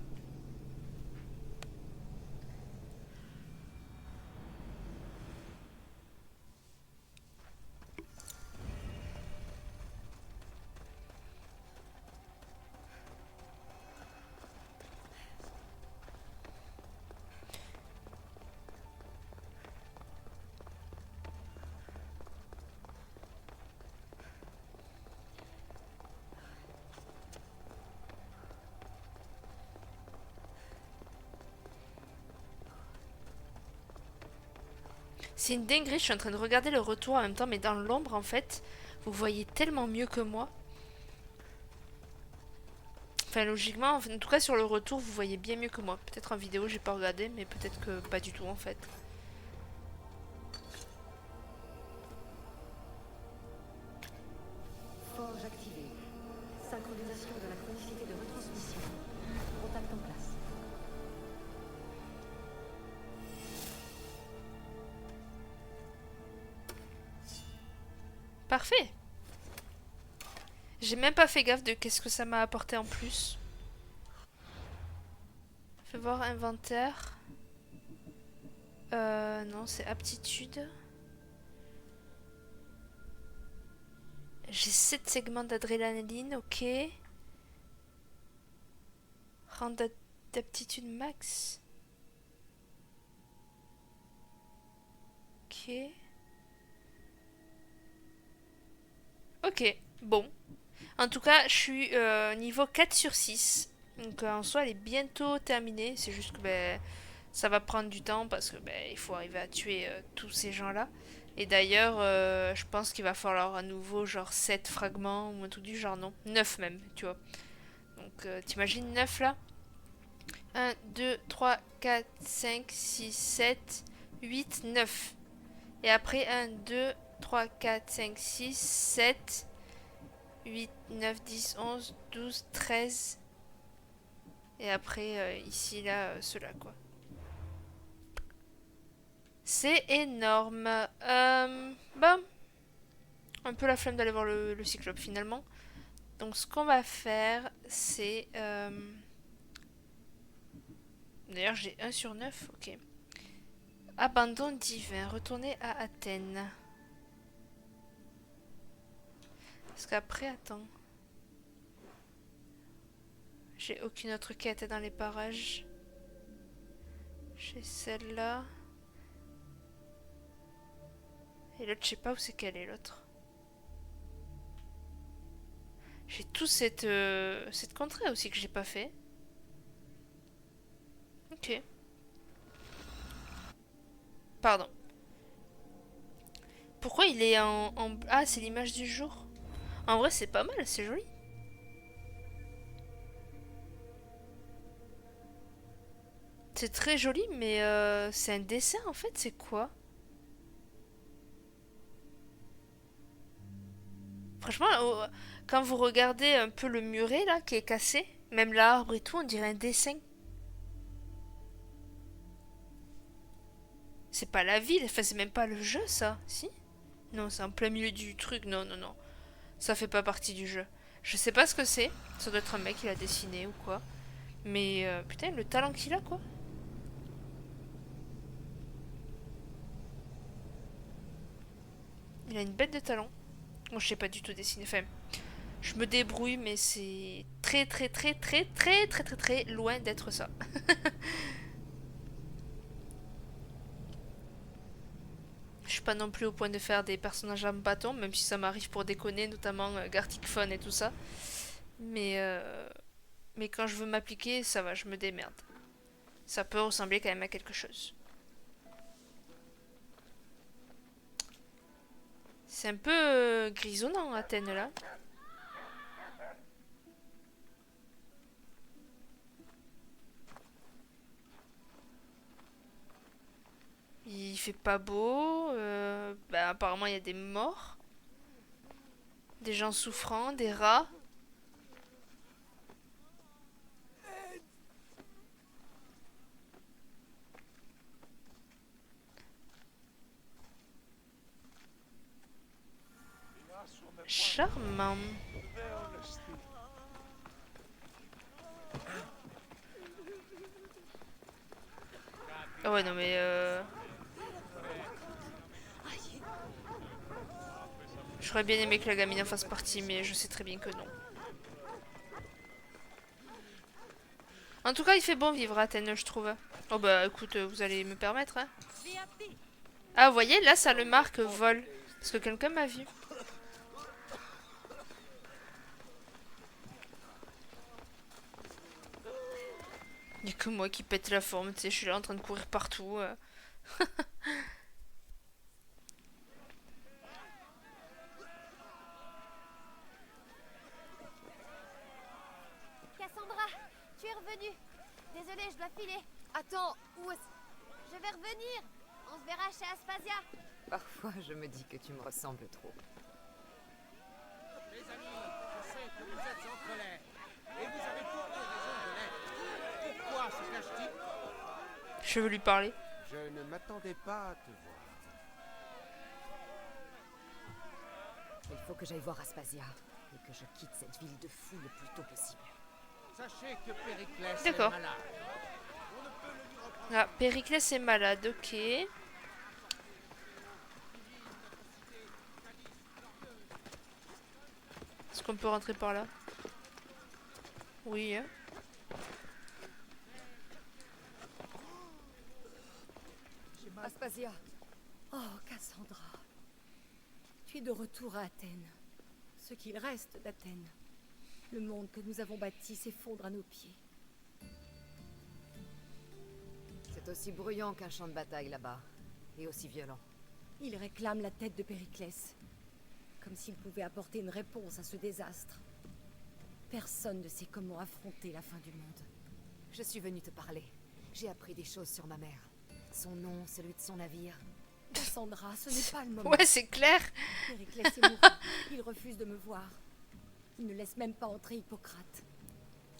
C'est une dinguerie, je suis en train de regarder le retour en même temps, mais dans l'ombre en fait, vous voyez tellement mieux que moi. Enfin logiquement, en tout cas sur le retour, vous voyez bien mieux que moi. Peut-être en vidéo, j'ai pas regardé, mais peut-être que pas du tout en fait. Forge activée. Synchronisation de la chronicité de retransmission. Contact en place. Parfait. J'ai même pas fait gaffe de qu'est-ce que ça m'a apporté en plus. Fais voir inventaire. Non, c'est aptitude. J'ai 7 segments d'adrénaline, ok. Rang d'aptitude max. Ok. Ok, bon. En tout cas, je suis niveau 4 sur 6. Donc en soi, elle est bientôt terminée. C'est juste que ben, ça va prendre du temps parce que ben, il faut arriver à tuer tous ces gens-là. Et d'ailleurs, je pense qu'il va falloir à nouveau genre 7 fragments ou un truc du genre, non 9 même, tu vois. Donc t'imagines 9 là? 1, 2, 3, 4, 5, 6, 7, 8, 9. Et après 1, 2, 3, 4, 5, 6, 7, 8, 9, 10, 11, 12, 13 Et après, ici, là, ceux-là, quoi. C'est énorme. Bon, un peu la flemme d'aller voir le cyclope, finalement. Donc, ce qu'on va faire, c'est... D'ailleurs, j'ai 1 sur 9, ok. Abandon divin, retourner à Athènes. Parce qu'après, attends. J'ai aucune autre quête dans les parages. J'ai celle-là. Et l'autre, je sais pas où c'est qu'elle est, l'autre. J'ai tout cette contrée aussi que j'ai pas fait. Ok. Pardon. Pourquoi il est en... Ah, c'est l'image du jour. En vrai, c'est pas mal, c'est joli. C'est très joli, mais c'est un dessin en fait, c'est quoi? Franchement, quand vous regardez un peu le muret là qui est cassé, même l'arbre et tout, on dirait un dessin. C'est pas la ville, enfin c'est même pas le jeu ça, si? Non, c'est en plein milieu du truc, non, non, non. Ça fait pas partie du jeu. Je sais pas ce que c'est, ça doit être un mec qui l'a dessiné ou quoi. Mais putain, le talent qu'il a quoi. Il a une bête de talent. Bon, je sais pas du tout dessiner, enfin... Je me débrouille, mais c'est très très très très très très très très loin d'être ça. Je suis pas non plus au point de faire des personnages en bâton, même si ça m'arrive pour déconner, notamment Gartic Phone et tout ça. Mais quand je veux m'appliquer, ça va, je me démerde. Ça peut ressembler quand même à quelque chose. C'est un peu grisonnant, Athènes, là. Il fait pas beau. Bah, apparemment, il y a des morts. Des gens souffrants, des rats. Charmant. Ah ouais, non mais... J'aurais bien aimé que la gamine en fasse partie, mais je sais très bien que non. En tout cas, il fait bon vivre à Athènes, je trouve. Oh bah écoute, vous allez me permettre, hein. Ah, vous voyez, là, ça le marque vol. Parce que quelqu'un m'a vu. Il n'y a que moi qui pète la forme, tu sais, je suis là en train de courir partout. Cassandra, tu es revenue. Désolée, je dois filer. Attends, où est-ce... Je vais revenir. On se verra chez Aspasia. Parfois, je me dis que tu me ressembles trop. Les amis, je sais que vous êtes en colère. Et vous avez toutes les raisons de l'être. Pourquoi se cache-t-il? Je veux lui parler. Je ne m'attendais pas à te voir. Il faut que j'aille voir Aspasia et que je quitte cette ville de fous le plus tôt possible. Sachez que Périclès est D'accord. malade. Ah, Périclès est malade, ok. Est-ce qu'on peut rentrer par là? Oui, hein. Aspasia. Oh, Cassandra. Tu es de retour à Athènes. Ce qu'il reste d'Athènes. Le monde que nous avons bâti s'effondre à nos pieds. C'est aussi bruyant qu'un champ de bataille là-bas. Et aussi violent. Il réclame la tête de Périclès. Comme s'il pouvait apporter une réponse à ce désastre. Personne ne sait comment affronter la fin du monde. Je suis venue te parler. J'ai appris des choses sur ma mère. Son nom, celui de son navire. Cassandra, ce n'est pas le moment. Ouais, c'est clair. Périclès est mourant. Il refuse de me voir. Il ne laisse même pas entrer Hippocrate.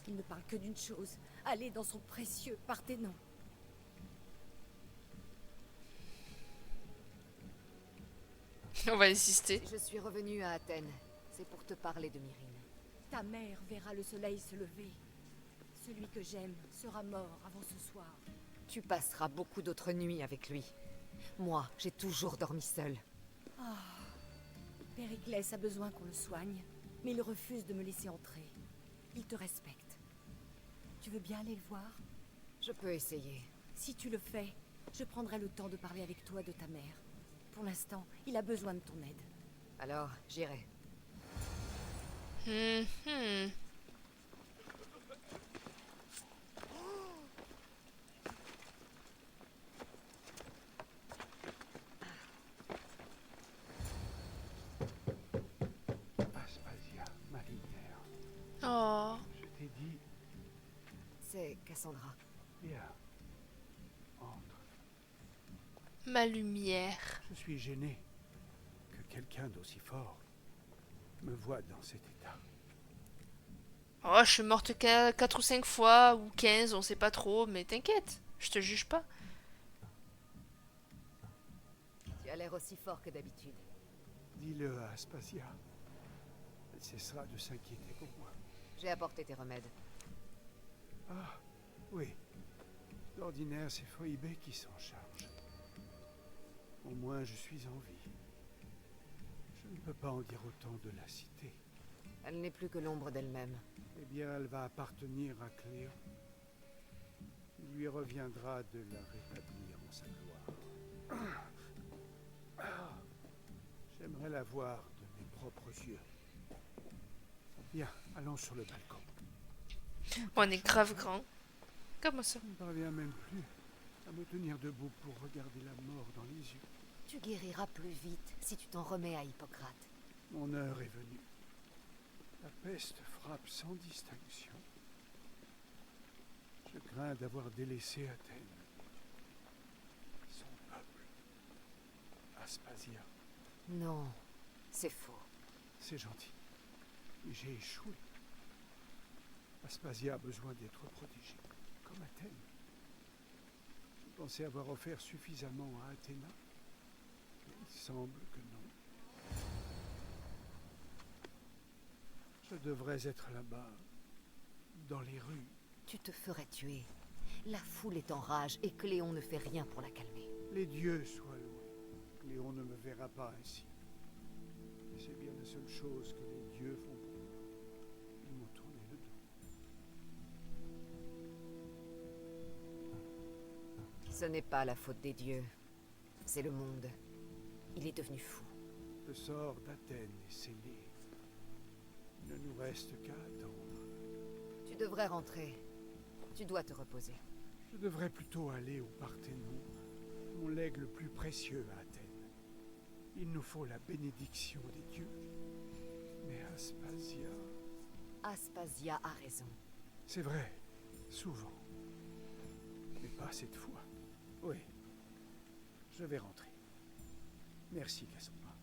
Il ne parle que d'une chose, aller dans son précieux Parthénon. On va insister. Si je suis revenue à Athènes, c'est pour te parler de Myrine. Ta mère verra le soleil se lever. Celui que j'aime sera mort avant ce soir. Tu passeras beaucoup d'autres nuits avec lui. Moi, j'ai toujours dormi seule. Périclès a besoin qu'on le soigne, mais il refuse de me laisser entrer. Il te respecte. Tu veux bien aller le voir? Je peux essayer. Si tu le fais, je prendrai le temps de parler avec toi de ta mère. Pour l'instant, il a besoin de ton aide. Alors, j'irai. Mhm. Aspasia, marinière. Oh, Je t'ai dit, C'est Cassandra. viens, entre. ma lumière. Je suis gêné que quelqu'un d'aussi fort me voie dans cet état. Oh, je suis morte 4 ou 5 fois, ou 15, on sait pas trop, mais t'inquiète, je te juge pas. Tu as l'air aussi fort que d'habitude. Dis-le à Aspasia. Elle cessera de s'inquiéter pour moi. J'ai apporté tes remèdes. Ah, oui. D'ordinaire, c'est Phoebé qui s'en charge. Au moins, je suis en vie. Je ne peux pas en dire autant de la cité. Elle n'est plus que l'ombre d'elle-même. Eh bien, elle va appartenir à Cléon. Il lui reviendra de la rétablir en sa gloire. J'aimerais la voir de mes propres yeux. Bien, allons sur le balcon. On est grave grand. Comment ça? Je ne parviens même plus à me tenir debout pour regarder la mort dans les yeux. Tu guériras plus vite si tu t'en remets à Hippocrate. Mon heure est venue. La peste frappe sans distinction. Je crains d'avoir délaissé Athènes. Son peuple. Aspasia. Non, c'est faux. C'est gentil. Mais j'ai échoué. Aspasia a besoin d'être protégée, comme Athènes. Je pensais avoir offert suffisamment à Athéna. Mais il semble que non. Je devrais être là-bas, dans les rues. Tu te ferais tuer. La foule est en rage et Cléon ne fait rien pour la calmer. Les dieux soient loués. Cléon ne me verra pas ainsi. Et c'est bien la seule chose que les dieux font pour moi. Ils m'ont tourné le dos. Ce n'est pas la faute des dieux. C'est le monde. Il est devenu fou. Le sort d'Athènes est scellé. Il ne nous reste qu'à attendre. Tu devrais rentrer. Tu dois te reposer. Je devrais plutôt aller au Parthénon, mon legs le plus précieux à Athènes. Il nous faut la bénédiction des dieux. Mais Aspasia... Aspasia a raison. C'est vrai, souvent. Mais pas cette fois. Oui, je vais rentrer. Merci, Cassandra.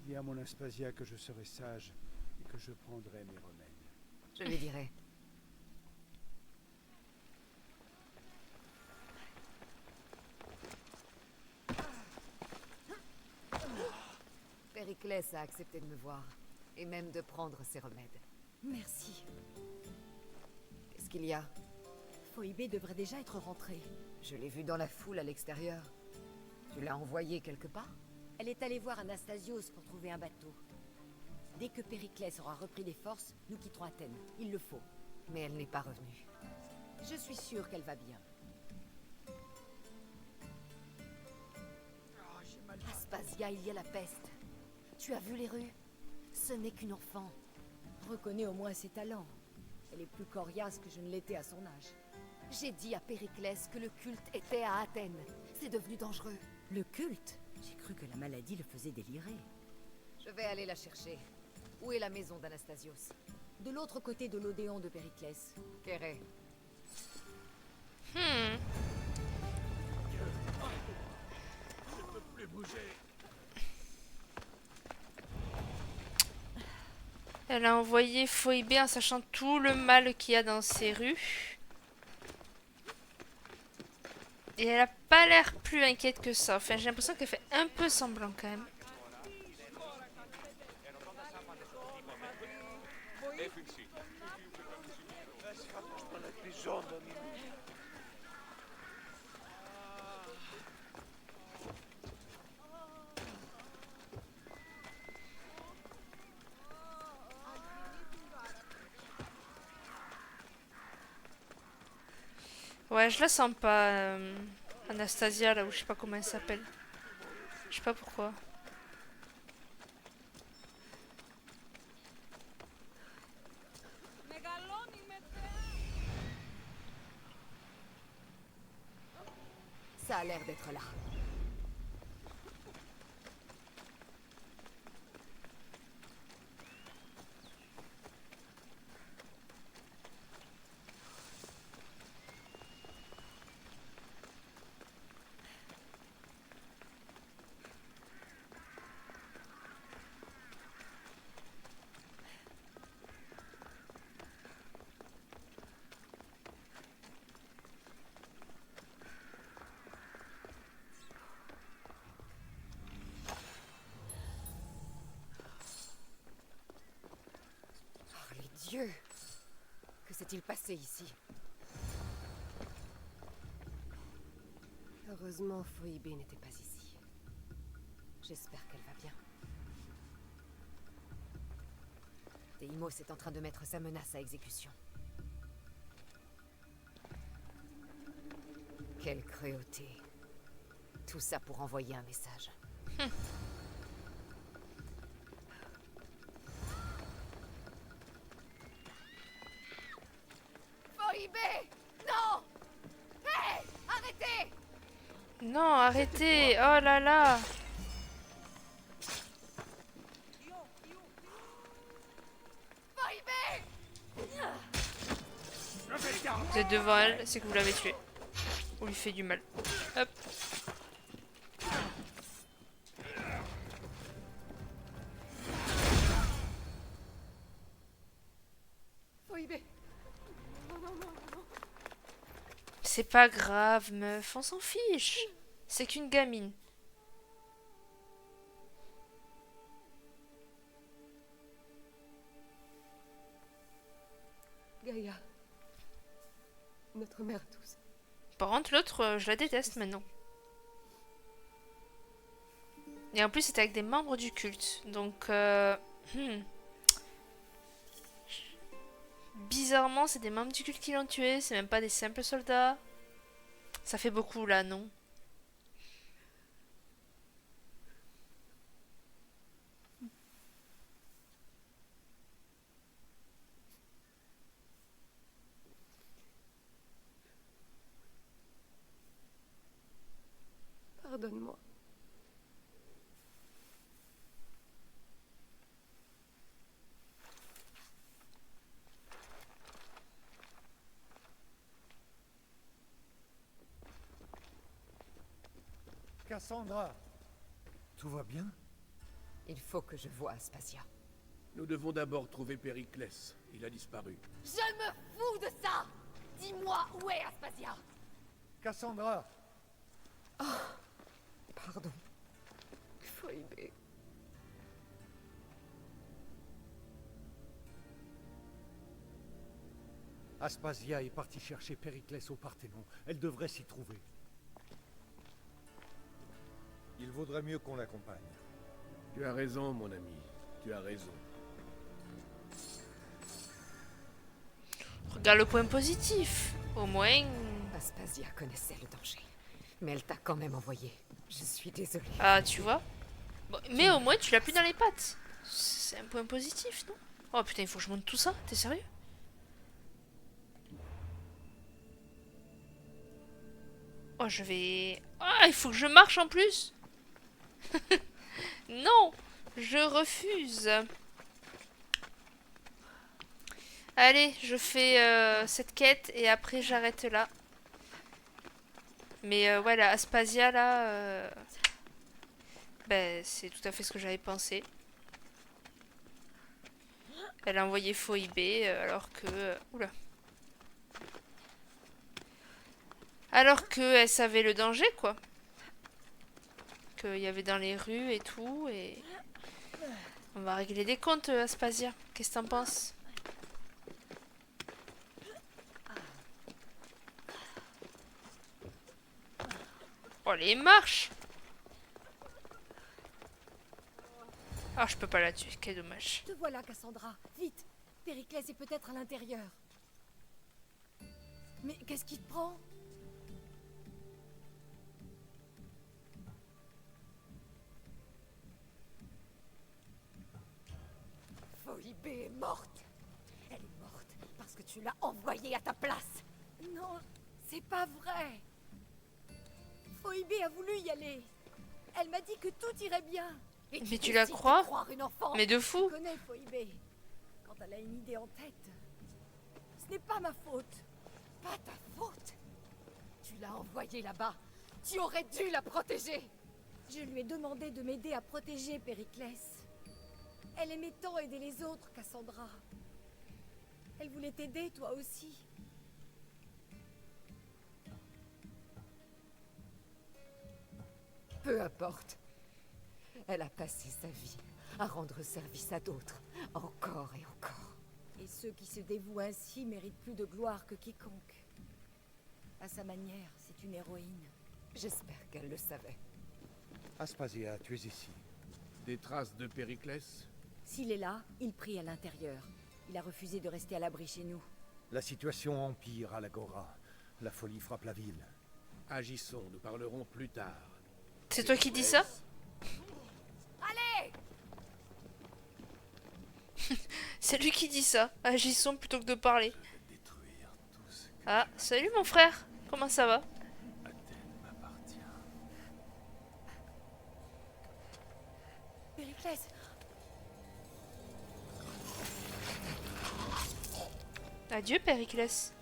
Dis à mon Aspasia que je serai sage et que je prendrai mes remèdes. Je lui dirai. Périclès a accepté de me voir, et même de prendre ses remèdes. Merci. Qu'est-ce qu'il y a? Phoebé devrait déjà être rentrée. Je l'ai vue dans la foule à l'extérieur. Tu l'as envoyée quelque part? Elle est allée voir Anastasios pour trouver un bateau. Dès que Périclès aura repris des forces, nous quitterons Athènes. Il le faut. Mais elle n'est pas revenue. Je suis sûre qu'elle va bien. Aspasia, il y a la peste. Tu as vu les rues? Ce n'est qu'une enfant. Reconnais au moins ses talents. Elle est plus coriace que je ne l'étais à son âge. J'ai dit à Périclès que le culte était à Athènes. C'est devenu dangereux. Le culte? J'ai cru que la maladie le faisait délirer. Je vais aller la chercher. Où est la maison d'Anastasios? De l'autre côté de l'Odéon de Périclès. Kéré. Hmm. Je ne peux plus bouger. Elle a envoyé Phoebe en sachant tout le mal qu'il y a dans ces rues. Et elle a pas l'air plus inquiète que ça. Enfin, j'ai l'impression qu'elle fait un peu semblant quand même. Ouais, je la sens pas, Anastasia, là, ou je sais pas comment elle s'appelle. Je sais pas pourquoi. Ça a l'air d'être là. Oh, les dieux! Que s'est-il passé ici? Heureusement, Phoebe n'était pas ici. J'espère qu'elle va bien. Deimos est en train de mettre sa menace à exécution. Quelle cruauté. Tout ça pour envoyer un message. Phoebe! Non! Hé! Arrêtez! Non, arrêtez! Oh là là! Vous êtes devant elle, c'est que vous l'avez tuée. On lui fait du mal. Hop. Phoebe. Non, non, non, non. C'est pas grave, meuf, on s'en fiche. C'est qu'une gamine. Gaïa. Notre mère à tous. Par contre, l'autre, je la déteste maintenant. Et en plus, c'était avec des membres du culte. Donc, bizarrement, c'est des membres du culte qui l'ont tué. C'est même pas des simples soldats. Ça fait beaucoup là, non? Pardonne-moi. Cassandra! Tout va bien? Il faut que je voie Aspasia. Nous devons d'abord trouver Périclès. Il a disparu. Je me fous de ça! Dis-moi où est Aspasia! Cassandra! Pardon. Phoebe. Aspasia est partie chercher Périclès au Parthénon. Elle devrait s'y trouver. Il vaudrait mieux qu'on l'accompagne. Tu as raison, mon ami. Tu as raison. Regarde le point positif. Au moins... Aspasia connaissait le danger. Mais elle t'a quand même envoyé. Je suis désolée. Ah, tu vois. Bon, mais au moins, tu l'as plus dans les pattes. C'est un point positif, non? Oh putain, il faut que je monte tout ça? T'es sérieux? Oh, je vais... Ah, il faut que je marche en plus. Non, je refuse. Allez, je fais cette quête et après j'arrête là. Mais ouais, la Aspasia là, ben, c'est tout à fait ce que j'avais pensé. Elle a envoyé Phoebe alors que... Oula. Alors qu'elle savait le danger, quoi. Qu'il y avait dans les rues et tout, et... On va régler des comptes, Aspasia. Qu'est-ce que t'en penses? Oh, les marches! Ah, je peux pas la tuer, quel dommage. Te voilà, Cassandra. Vite. Périclès est peut-être à l'intérieur. Mais qu'est-ce qui te prend? Phoebe est morte. Elle est morte parce que tu l'as envoyée à ta place. Non, c'est pas vrai. Phoebe a voulu y aller. Elle m'a dit que tout irait bien. Et Mais tu la décides de crois? croire une enfant. Mais de Tu fou! connais Phoebe. Quand elle a une idée en tête, ce n'est pas ma faute. Pas ta faute. Tu l'as envoyée là-bas. Tu aurais dû la protéger. Je lui ai demandé de m'aider à protéger Périclès. Elle aimait tant aider les autres, Cassandra. Elle voulait t'aider, toi aussi. Peu importe. Elle a passé sa vie à rendre service à d'autres, encore et encore. Et ceux qui se dévouent ainsi méritent plus de gloire que quiconque. À sa manière, c'est une héroïne. J'espère qu'elle le savait. Aspasia, tu es ici. Des traces de Périclès? S'il est là, il prie à l'intérieur. Il a refusé de rester à l'abri chez nous. La situation empire à l'Agora. La folie frappe la ville. Agissons, nous parlerons plus tard. C'est toi qui dis ça? Allez! C'est lui qui dit ça. Agissons plutôt que de parler. Ah, salut mon frère. Comment ça va? Périclès! Adieu, Périclès.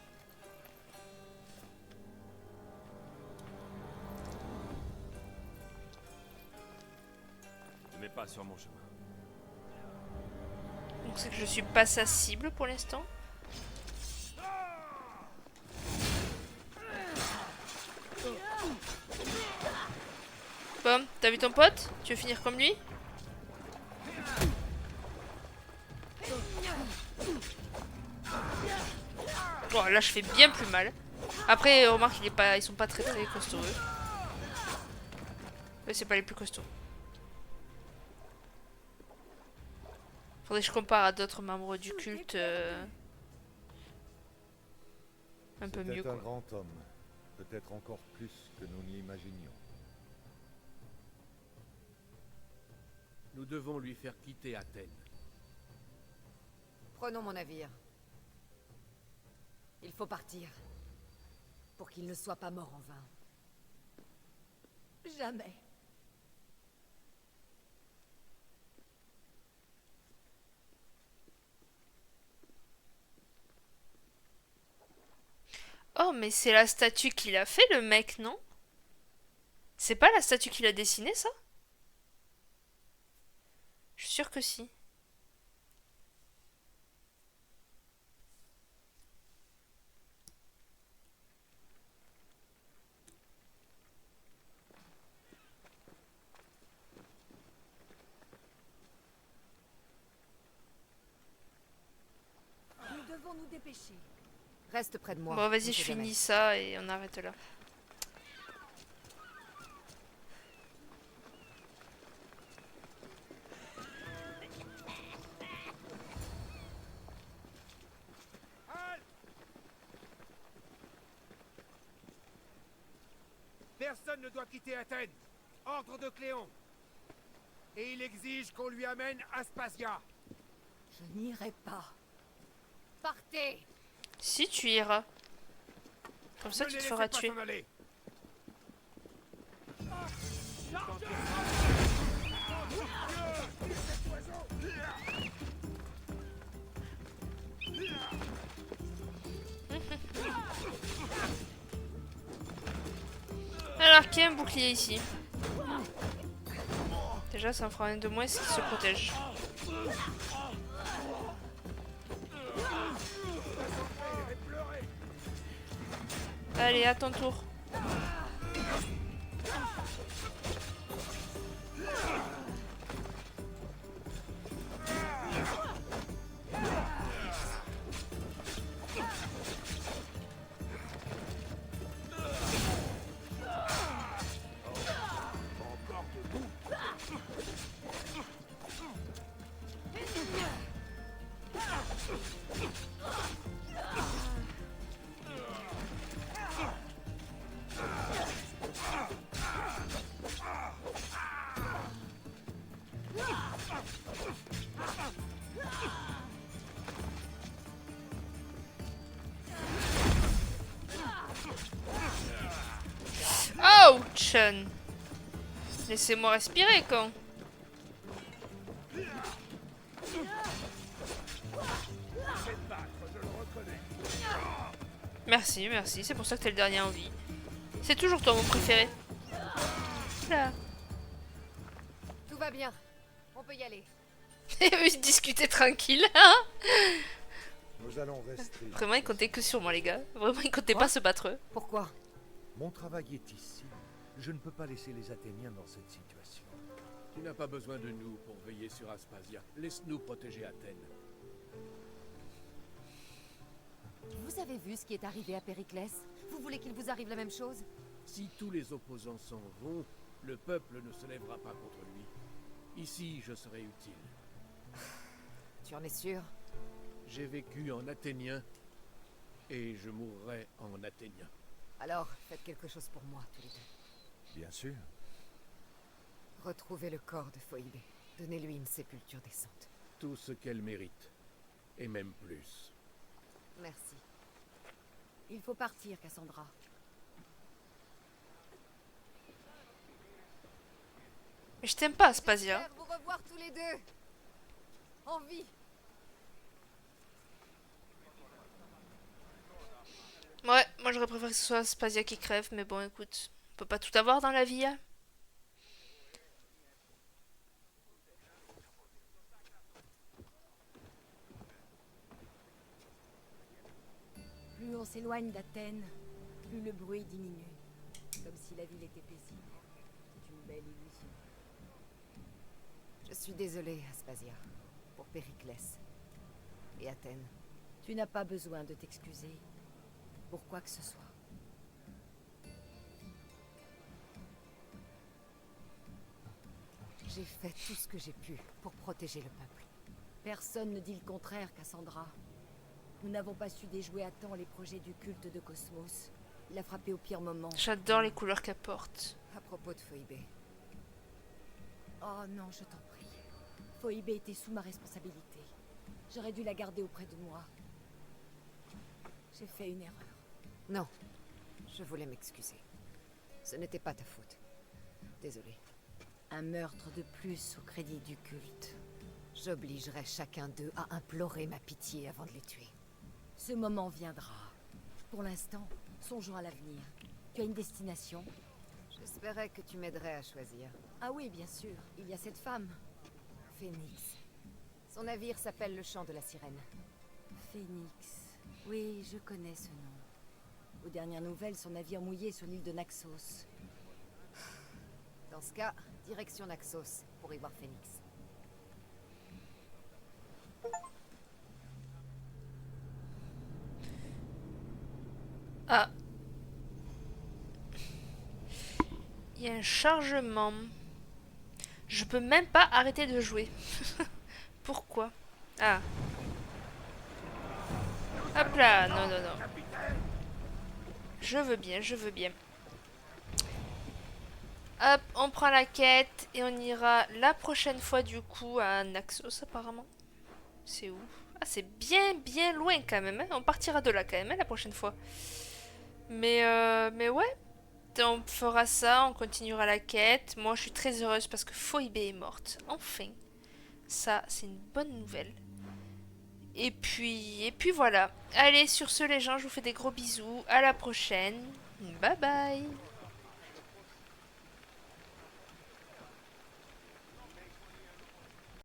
Ne mets pas sur mon chemin. Donc c'est que je suis pas sa cible pour l'instant. Bon, t'as vu ton pote? Tu veux finir comme lui? Bon, là je fais bien plus mal. Après, remarque, ils sont pas très costauds. Eux, c'est pas les plus costauds. Faudrait que je compare à d'autres membres du culte. Un peu mieux, C'est un quoi. grand homme. Peut-être encore plus que nous ne l'imaginions. Nous devons lui faire quitter Athènes. Prenons mon navire. Il faut partir. Pour qu'il ne soit pas mort en vain. Jamais. Oh, mais c'est la statue qu'il a fait, le mec, non? C'est pas la statue qu'il a dessinée, ça? Je suis sûre que si. Nous devons nous dépêcher. Reste près de moi. Bon, on vas-y, sait je jamais. finis ça et on arrête là. Personne ne doit quitter Athènes. Ordre de Cléon. Et il exige qu'on lui amène Aspasia. Je n'irai pas. Partez! Si tu iras. Comme ça, Ne tu les te feras laissez pas tuer. s'en aller. Alors, qui a un bouclier ici? Déjà, ça en fera un de moins qui se protège. Allez, à ton tour. Ouch! Laissez-moi respirer, quand. Merci, merci, c'est pour ça que t'es le dernier en vie. C'est toujours toi mon préféré. Là. Tout va bien. On peut y aller. Et eux, ils discutaient tranquille. Hein. Nous allons rester. Vraiment, ils comptaient que sur moi, les gars. Vraiment, ils comptaient pas se battre eux. Pourquoi? Mon travail est ici. Je ne peux pas laisser les Athéniens dans cette situation. Tu n'as pas besoin de nous pour veiller sur Aspasia. Laisse-nous protéger Athènes. Vous avez vu ce qui est arrivé à Périclès? Vous voulez qu'il vous arrive la même chose? Si tous les opposants s'en vont, le peuple ne se lèvera pas contre lui. Ici, je serai utile. Tu en es sûr? J'ai vécu en athénien et je mourrai en athénien. Alors, faites quelque chose pour moi, tous les deux. Bien sûr. Retrouvez le corps de Phoébé. Donnez-lui une sépulture décente. Tout ce qu'elle mérite, et même plus. Merci. Il faut partir, Cassandra. Mais je t'aime pas, Aspasia. J'espère vous revoir tous les deux. En vie. Ouais, moi j'aurais préféré que ce soit Aspasia qui crève, mais bon, écoute, on peut pas tout avoir dans la vie, hein. Plus on s'éloigne d'Athènes, plus le bruit diminue. Comme si la ville était paisible. C'est une belle illusion. Je suis désolée, Aspasia. Pour Périclès. Et Athènes. Tu n'as pas besoin de t'excuser. Pour quoi que ce soit. J'ai fait tout ce que j'ai pu pour protéger le peuple. Personne ne dit le contraire, Cassandra. Nous n'avons pas su déjouer à temps les projets du culte de Cosmos. Il a frappé au pire moment. J'adore les couleurs qu'elle porte. À propos de Phoébé. Oh non, je t'en prie. Phoébé était sous ma responsabilité. J'aurais dû la garder auprès de moi. J'ai fait une erreur. Non. Je voulais m'excuser. Ce n'était pas ta faute. Désolée. Un meurtre de plus au crédit du culte. J'obligerai chacun d'eux à implorer ma pitié avant de les tuer. Ce moment viendra. Pour l'instant, songeons à l'avenir. Tu as une destination? J'espérais que tu m'aiderais à choisir. Ah oui, bien sûr. Il y a cette femme. Phénix. Son navire s'appelle le Chant de la Sirène. Phénix. Oui, je connais ce nom. Aux dernières nouvelles, son navire mouillé sur l'île de Naxos. Dans ce cas, direction Naxos, pour y voir Phénix. Ah. Il y a un chargement. Je peux même pas arrêter de jouer. Pourquoi? Ah. Hop là, non, non, non. Je veux bien, je veux bien. Hop, on prend la quête et on ira la prochaine fois du coup à Naxos apparemment. C'est où? Ah, c'est bien, bien loin quand même, hein. On partira de là quand même, hein, la prochaine fois. Mais ouais. On fera ça, on continuera la quête. Moi, je suis très heureuse parce que Phoébé est morte. Enfin. Ça, c'est une bonne nouvelle. Et puis voilà. Allez, sur ce, les gens, je vous fais des gros bisous. À la prochaine. Bye bye.